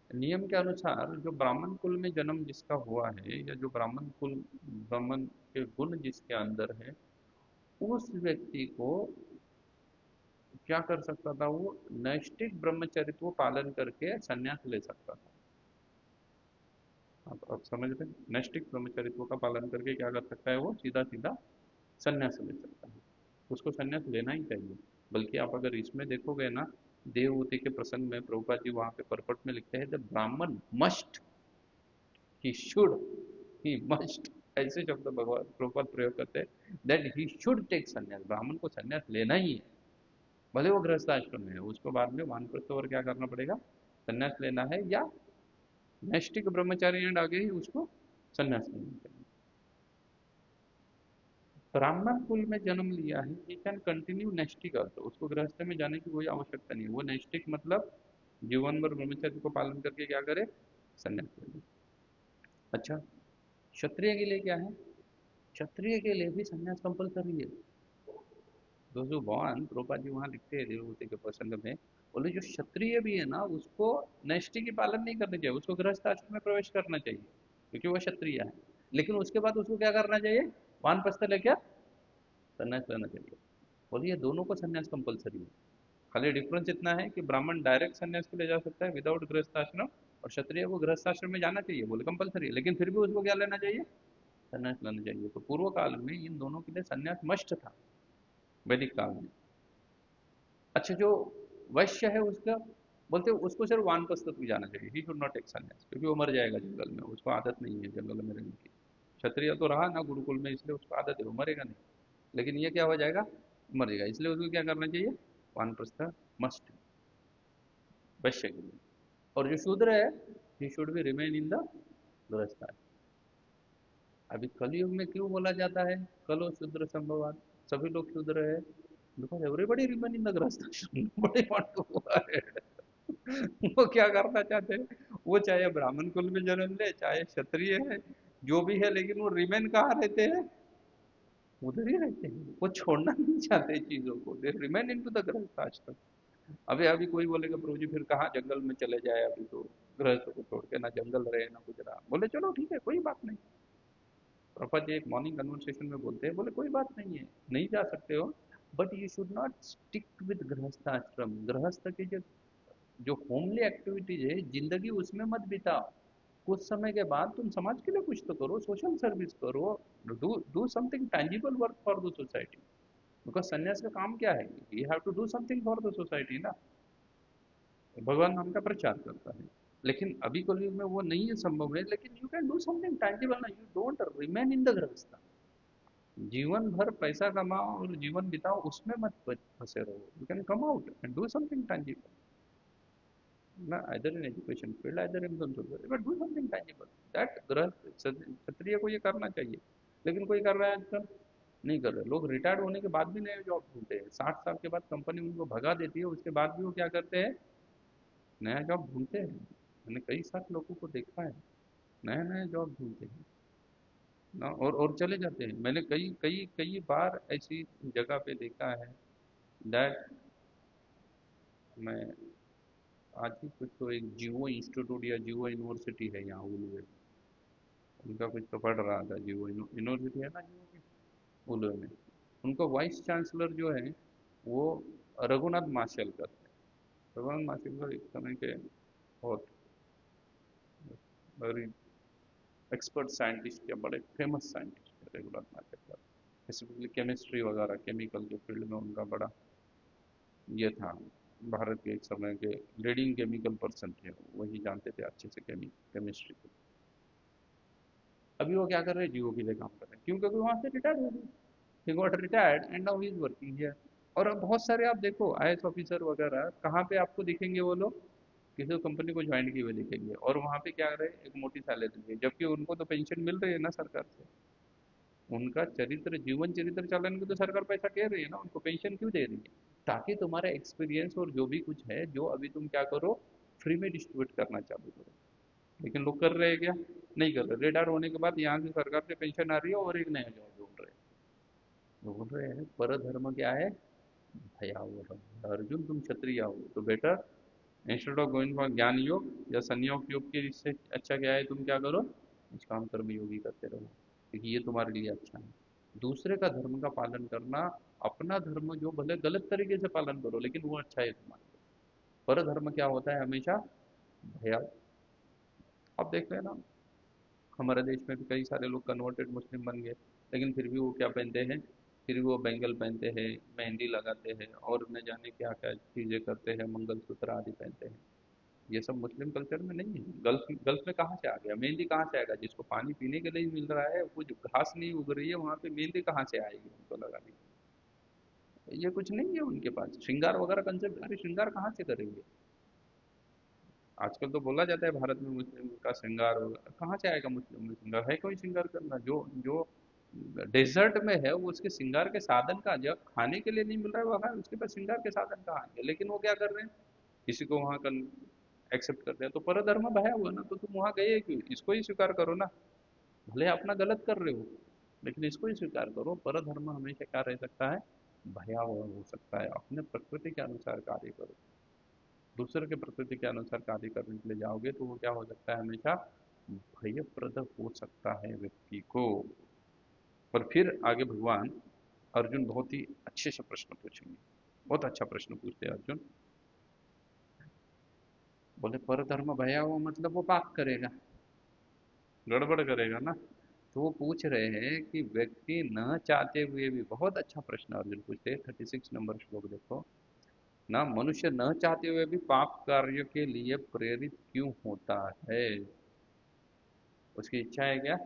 S1: नियम के अनुसार जो ब्राह्मण कुल में जन्म जिसका हुआ है, या जो ब्राह्मण कुल, ब्राह्मण के गुण जिसके अंदर है, उस व्यक्ति को क्या कर सकता था, वो नैष्टिक ब्रह्मचर्य को पालन करके संन्यास ले सकता था। आप समझ रहे हैं? नैष्टिक ब्रह्मचर्य का पालन करके क्या कर सकता है, वो सीधा सीधा संन्यास ले सकता है। उसको संन्यास लेना ही चाहिए। बल्कि आप अगर इसमें देखोगे ना, देवहूति के प्रसंग में प्रभुपाद जी वहां पे परपट में लिखते हैं, द ब्राह्मण must, he should, he must, ऐसे शब्द भगवान प्रभुपाद प्रयोग करते हैं, दैट ही शुड टेक संन्यास। ब्राह्मण को संन्यास लेना ही है, भले वो गृहस्थ आश्रम में है, उसको बाद में वानप्रस्थ और क्या करना पड़ेगा, संन्यास लेना है, या नैष्टिक ब्रह्मचारी एंड आगे ही उसको संन्यास लेना चाहिए। ब्राह्मण कुल में जन्म लिया है, ही कैन कंटिन्यू नैष्टिक आल्सो, उसको गृहस्थ में जाने की कोई आवश्यकता नहीं है। वो नैष्टिक मतलब जीवन भर ब्रह्मचर्य को पालन करके क्या करे, संन्यास ले ले। अच्छा, क्षत्रिय के लिए क्या है? क्षत्रिय के लिए भी संन्यास कंपलसरी है। दोस्तों भगवान द्रौपदी वहां लिखते हैं देवभूति के प्रसंग में, बोले जो क्षत्रिय भी है ना, उसको नैष्ठिक की पालन नहीं करनी चाहिए, उसको गृहस्थ आश्रम में प्रवेश करना चाहिए, क्योंकि वह क्षत्रिय है। लेकिन उसके बाद उसको क्या करना चाहिए, वानप्रस्थ लेकर संन्यास लेना चाहिए। बोलिए दोनों को संन्यास कंपलसरी है। खाली डिफरेंस इतना है कि ब्राह्मण डायरेक्ट संन्यास के लिए जा सकता है विदाउट गृहस्थ आश्रम, और क्षत्रिय को गृहस्थ आश्रम में जाना चाहिए, बोले कंपलसरी है, लेकिन फिर भी उसको क्या लेना चाहिए, संन्यास लेना चाहिए। तो पूर्व काल में इन दोनों के लिए संन्यास मस्ट था, वैदिक काल में। अच्छा, जो वैश्य है उसका, बोलते हैं उसको सिर्फ वानप्रस्थ तक जाना चाहिए, ही शुड नॉट टेक संन्यास, क्योंकि वो मर जाएगा जंगल में, उसको आदत नहीं है जंगल में रहने की। क्षत्रिय तो रहा ना गुरुकुल में, इसलिए उसको आदत है, वो मरेगा नहीं। लेकिन ये क्या हो जाएगा, मर जाएगा, इसलिए उसको क्या करना चाहिए, वानप्रस्थ मस्ट, वैश्य के लिए। और जो शूद्र है, he should be remain in the गृहस्थ। अभी कलयुग में क्यों बोला जाता है कलो शूद्र संभवात, सभी लोग शूद्र है, because everybody remain in the grihastha आश्रम, बड़े वांटो हुआ है। वो क्या करना चाहते हैं, वो चाहे ब्राह्मण कुल में जन्म ले, चाहे क्षत्रिय है, जो भी है, लेकिन वो रिमेन कहाँ रहते हैं, उधर ही रहते हैं, वो छोड़ना नहीं चाहते चीजों को, they remain in to the grihastha ashram. अभी अभी कोई बोलेगा प्रभु जी फिर कहाँ जंगल में चले जाए, अभी तो गृहस्थ को छोड़ के, ना जंगल रहे ना कुछ रहा, बोले चलो ठीक है कोई बात नहीं। प्रभुपाद जी एक मॉर्निंग कन्वर्सेशन में बोलते हैं, बोले कोई बात नहीं है, नहीं जा सकते हो, but you should not stick with गृहस्थ आश्रम। गृहस्थ की जो जो होमली एक्टिविटीज है, जिंदगी उसमें मत बिताओ। कुछ समय के बाद तुम समाज के लिए कुछ तो करो, सोशल सर्विस करो, do do something tangible work for the society. Because सन्यास का काम क्या है, you have to do something for the society ना, भगवान नाम का प्रचार करता है। लेकिन अभी कलयुग में वो नहीं है संभव है, लेकिन you can do something tangible ना, you don't remain in the गृहस्थ। जीवन भर पैसा कमाओ और जीवन बिताओ, उसमें मत फंसे रहो, you can come out and do something tangible ना, either in education field, either in some social, but do something tangible, that गृहस्थ क्षत्रिय को ये करना चाहिए। लेकिन कोई कर रहा है आजकल, नहीं कर रहे लोग, रिटायर्ड होने के बाद भी नए जॉब ढूंढते हैं, 60 साल के बाद कंपनी उनको भगा देती है, उसके बाद भी वो क्या करते हैं, नया जॉब ढूंढते हैं। मैंने कई सारे लोगों को देखा है, नया नया जॉब ढूंढते हैं ना, और चले जाते हैं। मैंने कई कई कई बार ऐसी जगह पे देखा है, दैट मैं आज ही कुछ तो एक जीओ इंस्टीट्यूट या जीओ यूनिवर्सिटी है यहाँ उलवे, उनका कुछ तो पढ़ रहा था, जीओ यूनिवर्सिटी है ना जीओ की, उलवे में। उनका वाइस चांसलर जो है वो रघुनाथ माशेलकर थे। रघुनाथ माशेलकर एक समय के बहुत वेरी एक्सपर्ट साइंटिस्ट या बड़े फेमस साइंटिस्ट थे रघुनाथ माशेलकर। स्पेसिफिकली केमिस्ट्री वगैरह केमिकल के फील्ड में उनका बड़ा ये था। भारत के एक समय के लीडिंग केमिकल पर्सन थे, वही जानते थे अच्छे से केमिस्ट्री को। अभी वो क्या कर रहे हैं, जीओ के लिए काम कर रहे हैं, क्यों, क्योंकि वहां से रिटायर्ड हो गए, he got retired and now he is working here। और अब बहुत सारे आप देखो आईएएस ऑफिसर वगैरह कहाँ पे आपको दिखेंगे, वो लोग किसी कंपनी को ज्वाइन किए हुए दिखेंगे, और वहाँ पे क्या रहे, एक मोटी सैलरी है, जबकि उनको तो पेंशन मिल रही है ना सरकार से। उनका चरित्र, जीवन चरित्र चालन को तो सरकार पैसा दे रही है ना, उनको पेंशन क्यों दे रही है? ताकि तुम्हारा एक्सपीरियंस और जो भी कुछ है, जो अभी तुम क्या करो, फ्री में डिस्ट्रीब्यूट करना चालू करो। लेकिन लोग कर रहे हैं क्या? नहीं कर रहे। रिटायर होने के बाद यहाँ से सरकार से पेंशन आ रही है और एक नया जॉब ढूंढ रहे हैं। ढूंढ रहे हैं। पर धर्म क्या है? भयावह। अर्जुन तुम क्षत्रिय हो तो better, instead of going for ज्ञान योग या संयोग योग के, इससे अच्छा क्या है, तुम क्या करो, निष्काम कर्म योगी करते रहो, क्योंकि ये तुम्हारे लिए अच्छा है। दूसरे का धर्म का पालन करना, अपना धर्म जो भले गलत तरीके से पालन करो लेकिन वो अच्छा है तुम्हारे लिए। पर धर्म क्या होता है हमेशा? भया। अब देख रहे हैं ना, हमारे देश में भी कई सारे लोग कन्वर्टेड मुस्लिम बन गए, लेकिन फिर भी वो क्या पहनते हैं, फिर भी वो बैंगल पहनते हैं, मेहंदी लगाते हैं, और न जाने क्या क्या चीज़ें करते हैं, मंगलसूत्र आदि पहनते हैं। ये सब मुस्लिम कल्चर में नहीं है। गल्फ गल्फ में कहाँ से आ गया? मेहंदी कहाँ से आएगा? जिसको पानी पीने के लिए मिल रहा है, कुछ घास नहीं उग रही है, वहाँ पे मेहंदी कहाँ से आएगी उनको लगाने की? ये कुछ नहीं है उनके पास श्रृंगार वगैरह कंसेप्ट। अरे श्रृंगार कहाँ से करेंगे? आजकल तो बोला जाता है भारत में मुस्लिम का श्रृंगार होगा, कहाँ से आएगा मुस्लिम में श्रृंगार? है कोई श्रृंगार करना? जो जो डेजर्ट में है वो उसके श्रृंगार के साधन का, जब खाने के लिए नहीं मिल रहा है वहाँ, उसके पास श्रृंगार के साधन कहाँ आएंगे? लेकिन वो क्या कर रहे हैं, किसी को वहाँ कर एक्सेप्ट करते हैं। तो परधर्म भया हुआ ना, तो तुम वहाँ गए क्यों? इसको ही स्वीकार करो ना। भले अपना गलत कर रहे हो, लेकिन इसको ही स्वीकार करो। परधर्म हमेशा क्या रह सकता है? भया हुआ हो सकता है। अपने प्रकृति के अनुसार कार्य करो। दूसरे के प्रकृति के अनुसार कार्य करने के लिए जाओगे तो वो क्या हो सकता है, हमेशा भयप्रद हो सकता है व्यक्ति को। और फिर आगे भगवान अर्जुन बहुत ही अच्छे से प्रश्न पूछेंगे। बहुत अच्छा प्रश्न पूछते हैं अर्जुन। बोले परधर्म भया हुआ मतलब वो पाप करेगा, गड़बड़ करेगा ना। तो वो पूछ रहे हैं कि व्यक्ति न चाहते हुए भी, बहुत अच्छा प्रश्न अर्जुन पूछते हैं। 36 नंबर श्लोक देखो ना, मनुष्य न चाहते हुए भी पाप कार्य के लिए प्रेरित क्यों होता है? उसकी इच्छा है क्या?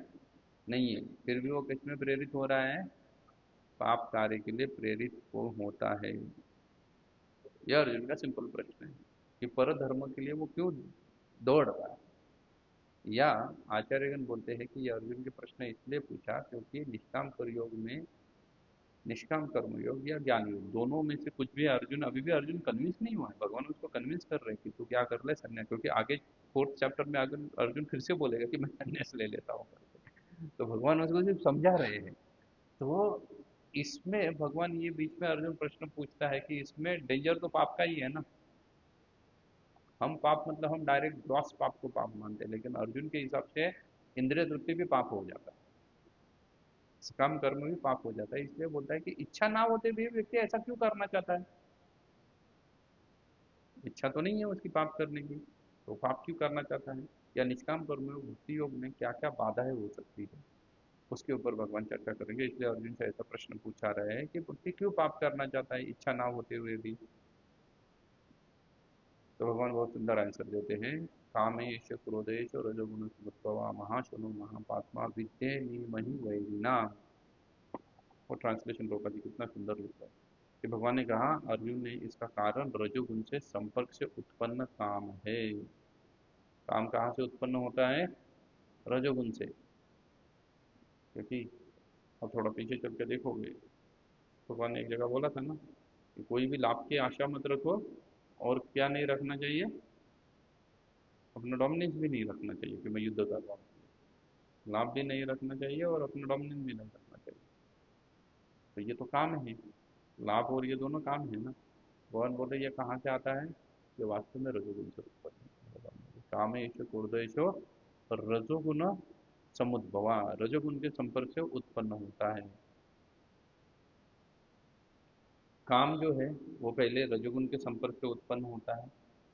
S1: नहीं है, फिर भी वो किस में प्रेरित हो रहा है? पाप कार्य के लिए प्रेरित वो होता है। यह अर्जुन का सिंपल प्रश्न है कि पर धर्म के लिए वो क्यों दौड़ रहा है। या आचार्यगण बोलते हैं कि यह अर्जुन के प्रश्न इसलिए पूछा क्योंकि निष्काम कर्मयोग में, निष्काम कर्मयोग या ज्ञान योग, दोनों में से कुछ भी अर्जुन, अभी भी अर्जुन कन्विंस नहीं हुआ है। भगवान उसको कन्विंस कर रहे हैं कि तू क्या कर ले, संन्यास। क्योंकि आगे 4th चैप्टर में आगे अर्जुन फिर से बोलेगा कि मैं संन्यास ले लेता हूँ करके। तो भगवान उसको सिर्फ समझा रहे हैं। तो इसमें भगवान ये बीच में अर्जुन प्रश्न पूछता है कि इसमें डेंजर तो पाप का ही है ना। हम पाप मतलब हम डायरेक्ट ग्रॉस पाप को पाप मानते हैं, लेकिन अर्जुन के हिसाब से इंद्रिय तृप्ति भी पाप हो जाता है, काम कर्म भी पाप हो जाता है। इसलिए बोलता है कि इच्छा ना होते भी व्यक्ति ऐसा क्यों करना चाहता है? इच्छा तो नहीं है उसकी पाप करने की, तो पाप क्यों करना चाहता है? या निष्काम कर्म योग, भक्ति योग में क्या क्या बाधाएं हो सकती है, उसके ऊपर भगवान चर्चा करेंगे। इसलिए अर्जुन से ऐसा प्रश्न पूछा रहे हैं कि व्यक्ति क्यों पाप करना चाहता है इच्छा ना होते हुए भी। तो भगवान बहुत सुंदर आंसर देते हैं। कामेश क्रोधेश रजोगुण समुद्भवा महाशनो महापात्मा विद्ये नीमहि वैरिणा। और ट्रांसलेशन रोका जी कितना सुंदर लिखा है कि भगवान ने कहा, अर्जुन ने, इसका कारण रजोगुण से संपर्क से उत्पन्न काम है। काम कहाँ से उत्पन्न होता है? रजोगुण से। क्योंकि अब थोड़ा पीछे चल के देखोगे, भगवान ने एक जगह बोला था ना कि कोई भी लाभ की आशा मत रखो, और क्या नहीं रखना चाहिए, अपना डोमिनेंस भी नहीं रखना चाहिए कि मैं युद्ध कर रहा हूँ। लाभ भी नहीं रखना चाहिए और अपना डोमिनेंस भी नहीं रखना चाहिए। तो ये तो काम है, लाभ और ये दोनों काम है ना। भगवान बोले ये कहाँ से आता है? ये वास्तव में रजोगुण से उत्पन्न है। कामेश क्रोधेशो रजोगुण समुद्भवा, रजोगुण के संपर्क से उत्पन्न होता है। काम जो है वो पहले रजोगुण के संपर्क से उत्पन्न होता है,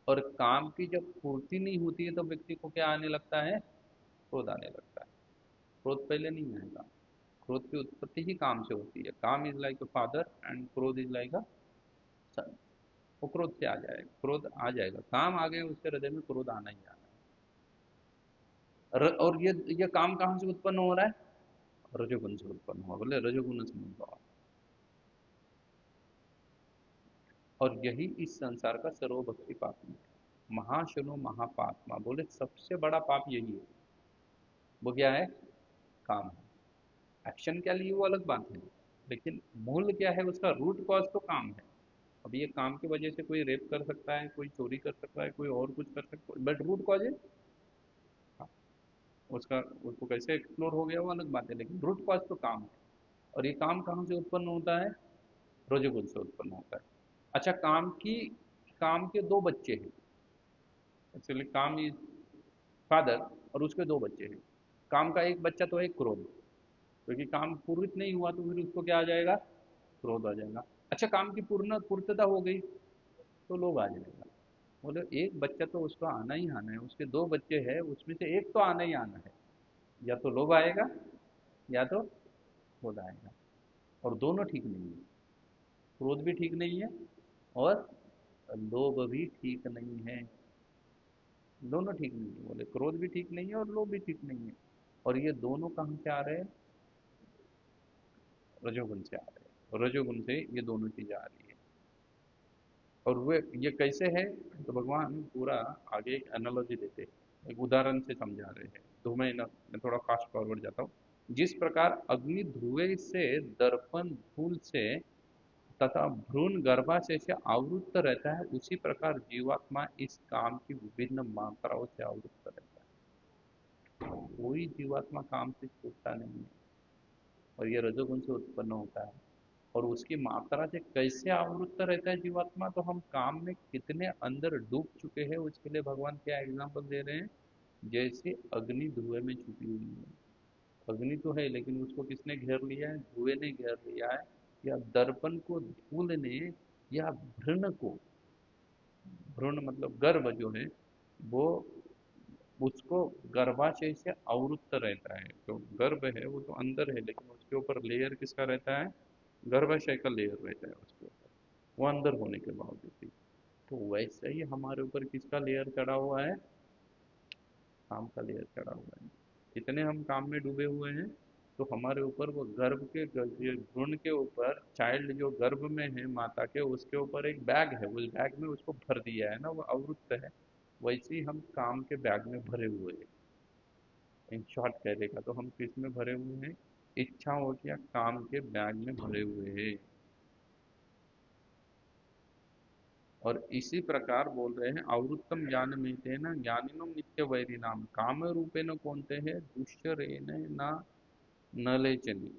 S1: और काम की जब पूर्ति नहीं होती है तो व्यक्ति को क्या आने लगता है? क्रोध आने लगता है। क्रोध पहले नहीं आएगा। क्रोध की उत्पत्ति ही काम से होती है। काम is like a father and क्रोध इज लाइक अ सन। वो क्रोध से आ जाएगा, क्रोध आ जाएगा, काम आ गए उसके हृदय में, क्रोध आना ही आना है। और ये काम कहाँ से उत्पन्न हो रहा है? रजोगुण से उत्पन्न हुआ। बोले रजोगुण से उत्पन्न हुआ। और यही इस संसार का सर्वभक्षी पापी है। महाशनो महापात्मा, बोले सबसे बड़ा पाप यही है। वो क्या है? काम है। एक्शन क्या लिए वो अलग बात है, लेकिन मूल क्या है उसका? रूट कॉज तो काम है। अब ये काम की वजह से कोई रेप कर सकता है, कोई चोरी कर सकता है, कोई और कुछ कर सकता है, बट रूट कॉज है काम। उसका उसको कैसे एक्सप्लोर हो गया वो अलग बात है, लेकिन रूट कॉज तो काम है। और ये काम कहाँ से उत्पन्न होता है? रजोगुण से उत्पन्न होता है। अच्छा, काम के दो बच्चे हैं। एक्चुअली काम इज फादर, और उसके दो बच्चे हैं। काम का एक बच्चा तो है क्रोध, क्योंकि काम पूर्णित नहीं हुआ तो फिर उसको क्या आ जाएगा? क्रोध आ जाएगा। अच्छा, काम की पूर्णता हो गई तो लोभ आ जाएगा। बोले एक बच्चा तो उसका आना ही आना है, उसके दो बच्चे हैं, उसमें से एक तो आना ही आना है। या तो लोभ आएगा या तो क्रोध आएगा, और दोनों ठीक नहीं है। क्रोध भी ठीक नहीं है और लोभ भी ठीक नहीं है। दोनों ठीक नहीं है। बोले क्रोध भी ठीक नहीं है और लोभ भी ठीक नहीं है। और ये दोनों कहाँ से आ रहे हैं? रजोगुण से आ रहे हैं। और रजोगुण से ये दोनों चीजें आ रही है। और वे ये कैसे है? तो भगवान पूरा आगे एक एनालॉजी देते हैं, एक उदाहरण से समझा रहे हैं। तो मैं थोड़ा फास्ट फॉरवर्ड जाता हूँ। जिस प्रकार अग्नि धुएं से, दर्पण धूल से तथा भ्रूण गर्भाशय से आवृत्त रहता है, उसी प्रकार जीवात्मा इस काम की विभिन्न मात्राओं से आवृत्त रहता है। कोई जीवात्मा काम से छूटता नहीं है, और ये रजोगुण से उत्पन्न होता है। और उसकी मात्रा से कैसे आवृत्त रहता है जीवात्मा, तो हम काम में कितने अंदर डूब चुके हैं उसके लिए भगवान क्या एग्जाम्पल दे रहे हैं। जैसे अग्नि धुएं में छुपी हुई है। अग्नि तो है लेकिन उसको किसने घेर लिया है? धुएं ने घेर लिया है। या दर्पण को धूल ने, या भ्रूण को, भ्रूण मतलब गर्भ जो है वो, उसको गर्भाशय से आवृत्त रहता है। जो गर्भ है वो तो अंदर है, लेकिन उसके ऊपर लेयर किसका रहता है? गर्भाशय का लेयर रहता है उसके ऊपर, वो अंदर होने के बावजूद भी। तो वैसे ही हमारे ऊपर किसका लेयर चढ़ा हुआ है? काम का लेयर चढ़ा हुआ है। इतने हम काम में डूबे हुए हैं, तो हमारे ऊपर वो गर्भ के ये भ्रूण के ऊपर, चाइल्ड जो गर्भ में है माता के, उसके ऊपर एक बैग है, उस बैग में उसको भर दिया है ना, वो आवृत्त है। वैसे ही हम काम के बैग में भरे हुए हैं। इन शॉर्ट कह देगा तो हम किस में भरे हुए हैं? इच्छाओं के या काम के बैग में भरे हुए हैं। और इसी प्रकार बोल रहे हैं, आवृत्तम ज्ञान में न ज्ञानिनो नित्य वैरी नाम काम रूपे न कौनते हैं दुष्यरेण न नलेचनी।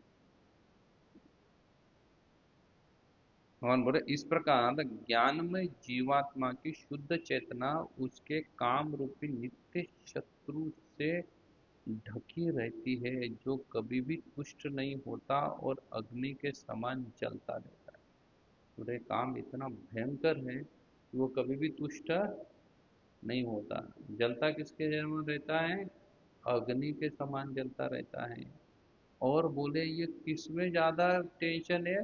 S1: भगवान बोले इस प्रकार ज्ञान में जीवात्मा की शुद्ध चेतना उसके काम रूपी नित्य शत्रु से ढकी रहती है, जो कभी भी तुष्ट नहीं होता और अग्नि के समान जलता रहता है। पूरे काम इतना भयंकर है कि वो कभी भी तुष्ट नहीं होता। जलता किसके जन्म रहता है? अग्नि के समान जलता रहता है। और बोले ये किसमें ज्यादा टेंशन है?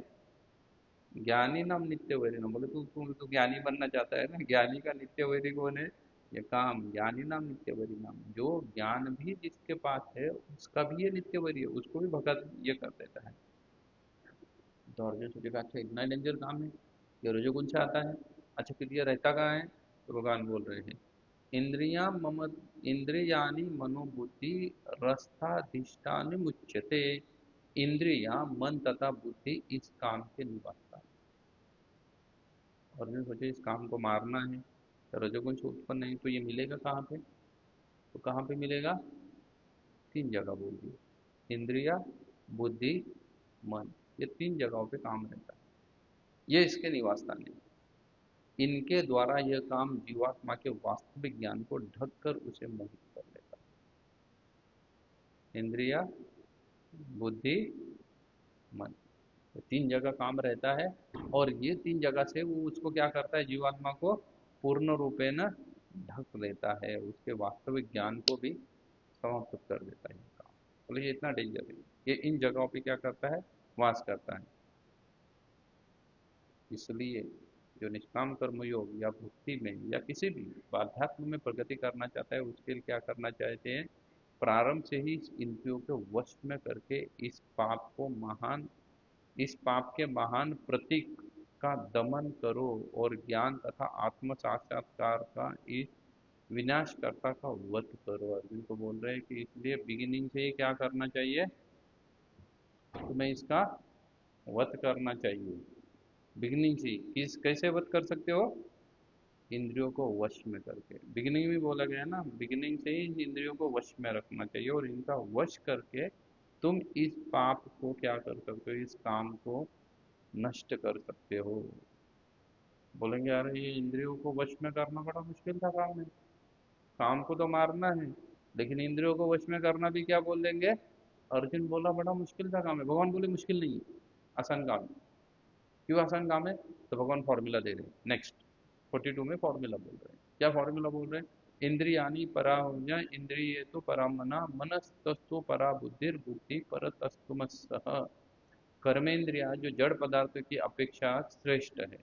S1: ज्ञानी नाम नित्य वैरी नाम। बोले तू तो ज्ञानी बनना चाहता है ना, ज्ञानी का नित्य वैरी कौन है? ये काम। ज्ञानी नाम नित्य वैरी नाम, जो ज्ञान भी जिसके पास है उसका भी ये नित्य वैरी है, उसको भी भगत ये कर देता है। तो अर्जुन सोचेगा अच्छा इतना डेंजर काम है, ये रजोगुण से आता है। अच्छा फिर ये रहता कहाँ है? तो भगवान बोल रहे हैं, इंद्रिया मम इंद्रियाणि मनोबुद्धि रस्थाधिष्ठान मुच्यते। इंद्रिया मन तथा बुद्धि इस काम के निवास। और मैं सोचे इस काम को मारना है, तो रजोगुण से उत्पन्न नहीं, तो ये मिलेगा कहाँ पे? तो कहाँ पे मिलेगा? तीन जगह बोल दी, इंद्रिया, बुद्धि, मन। ये तीन जगहों पे काम रहता है। ये इसके निवास स्थान है। इनके द्वारा यह काम जीवात्मा के वास्तविक ज्ञान को ढक कर उसे मोहित कर लेता है। इंद्रिया, बुद्धि, मन, ये तीन जगह काम रहता है। और ये तीन जगह से वो उसको क्या करता है? जीवात्मा को पूर्ण रूपे न ढक लेता है, उसके वास्तविक ज्ञान को भी समाप्त कर देता है ये काम। बोले ये इतना डेंजर है, ये इन जगहों पे क्या करता है? वास करता है। इसलिए जो निष्काम कर्म योग या भक्ति में या किसी भी आध्यात्म में प्रगति करना चाहता है, उसके लिए क्या करना चाहते हैं? प्रारंभ से ही इस इंद्रियों के वश में करके इस पाप के महान प्रतीक का दमन करो और ज्ञान तथा आत्म साक्षात्कार का इस विनाशकर्ता का वध करो। अर्जुन को बोल रहे हैं कि इसलिए बिगिनिंग से ही क्या करना चाहिए, तुम्हें इसका वध करना चाहिए। बिगिनिंग से ही किस कैसे वध कर सकते हो, इंद्रियों को वश में करके। बिगिनिंग में बोला गया ना, बिगिनिंग से ही इंद्रियों को वश में रखना चाहिए और इनका वश करके तुम इस पाप को क्या कर सकते हो, इस काम को नष्ट कर सकते हो। बोलेंगे यार ये इंद्रियों को वश में करना बड़ा मुश्किल का काम है, काम को तो मारना है लेकिन इंद्रियों को वश में करना भी क्या बोल देंगे। अर्जुन बोला बड़ा मुश्किल का काम है, भगवान बोले मुश्किल नहीं है, आसान काम है। क्यों आसान काम है, तो भगवान फॉर्मूला दे रहे हैं। नेक्स्ट 42 में फॉर्मूला बोल रहे हैं। क्या फॉर्मूला बोल रहे हैं, इंद्रियानी परा होजा इंद्रिय तो परा मना मनस्तस्तु परा बुद्धिर बुद्धि परतस्तुमस्सह। कर्मेंद्रिया जो जड़ पदार्थों की अपेक्षा श्रेष्ठ है,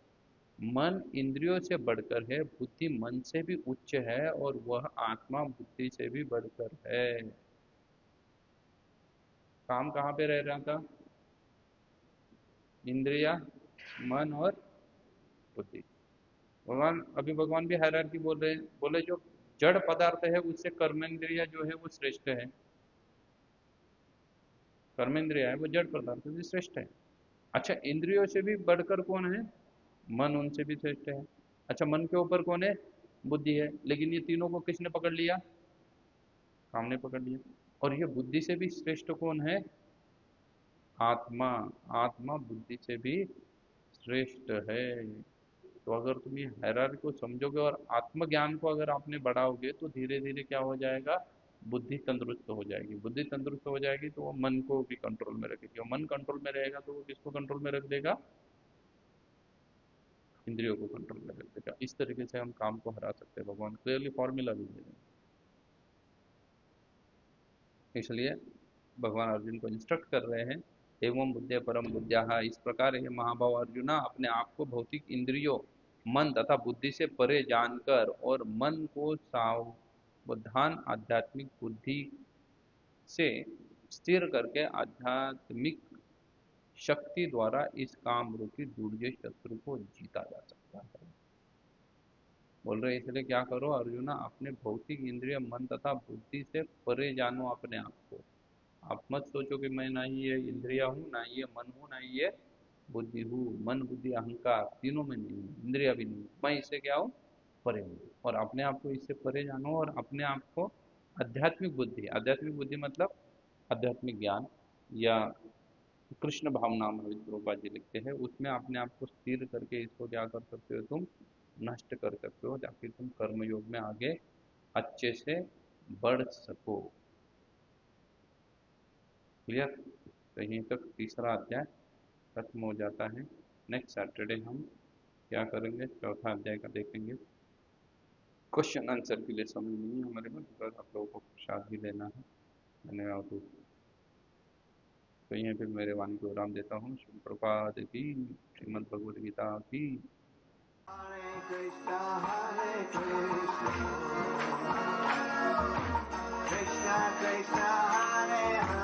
S1: मन इंद्रियों से बढ़कर है, बुद्धि मन से भी उच्च है और वह आत्मा बुद्धि से भी बढ़कर है। काम कहाँ पे रह रहा था, इंद्रिया, मन और बुद्धि। भगवान अभी भगवान भी हायरार्की बोल रहे हैं, बोले जो जड़ पदार्थ है उससे कर्मेंद्रिया जो है वो श्रेष्ठ है। कर्मेंद्रिया है वो जड़ पदार्थ से श्रेष्ठ है। अच्छा इंद्रियों से भी बढ़कर कौन है, मन उनसे भी श्रेष्ठ है। अच्छा मन के ऊपर कौन है, बुद्धि है। लेकिन ये तीनों को किसने पकड़ लिया, काम ने पकड़ लिया। और ये बुद्धि से भी श्रेष्ठ कौन है, आत्मा। आत्मा बुद्धि से भी श्रेष्ठ है। तो अगर तुम ये हायरार्की को समझोगे और आत्मज्ञान को अगर आपने बढ़ाओगे तो धीरे धीरे क्या हो जाएगा, बुद्धि तंदुरुस्त हो जाएगी। बुद्धि तंदुरुस्त हो जाएगी तो वो मन को भी कंट्रोल में रखेगी और मन कंट्रोल में रहेगा तो वो किसको कंट्रोल में रख देगा, इंद्रियों को कंट्रोल में रख देगा। इस तरीके से हम काम को हरा सकते हैं, भगवान क्लियरली फॉर्मूला भी दे रहे हैं। इसलिए भगवान अर्जुन को इंस्ट्रक्ट कर रहे हैं, एवं बुद्धि परम बुद्धिया, इस प्रकार ये महाभाव अर्जुना अपने आप को भौतिक इंद्रियों मन तथा बुद्धि से परे जानकर और मन को सावधान आध्यात्मिक बुद्धि से स्थिर करके आध्यात्मिक शक्ति द्वारा इस काम रूपी दुर्जय शत्रु को जीता जा सकता है। बोल रहे इसलिए क्या करो अर्जुना, अपने भौतिक इंद्रिय मन तथा बुद्धि से परे जानो अपने आप को। आप मत सोचो कि मैं ना ही ये इंद्रिया हूँ, ना ही ये मन हूँ, ना ही ये बुद्धि हूँ। मन बुद्धि अहंकार तीनों में नहीं हूँ, इंद्रिया भी नहीं हूँ, मैं इससे क्या हूँ, परे हूँ। और अपने आप को इससे परे जानो और अपने आप को आध्यात्मिक बुद्धि, आध्यात्मिक बुद्धि मतलब आध्यात्मिक ज्ञान या कृष्ण भावना में विद्रोपा जी लिखते हैं, उसमें अपने आप को स्थिर करके इसको क्या कर सकते हो, तुम नष्ट कर सकते हो, ताकि तुम कर्मयोग में आगे अच्छे से बढ़ सको। क्लियर। तो यहीं तक तीसरा अध्याय खत्म हो जाता है। नेक्स्ट सैटरडे हम क्या करेंगे, चौथा अध्याय का देखेंगे। क्वेश्चन आंसर के लिए समय नहीं है हमारे पास, बिकॉज आप लोगों को प्रसाद भी लेना है। धन्यवाद। तो यहीं पे मेरे वाणी को विराम देता हूँ। श्री प्रभुपाद की, श्रीमद् भगवद गीता की।
S2: हरे कृष्ण कृष्ण कृष्ण हरे हरे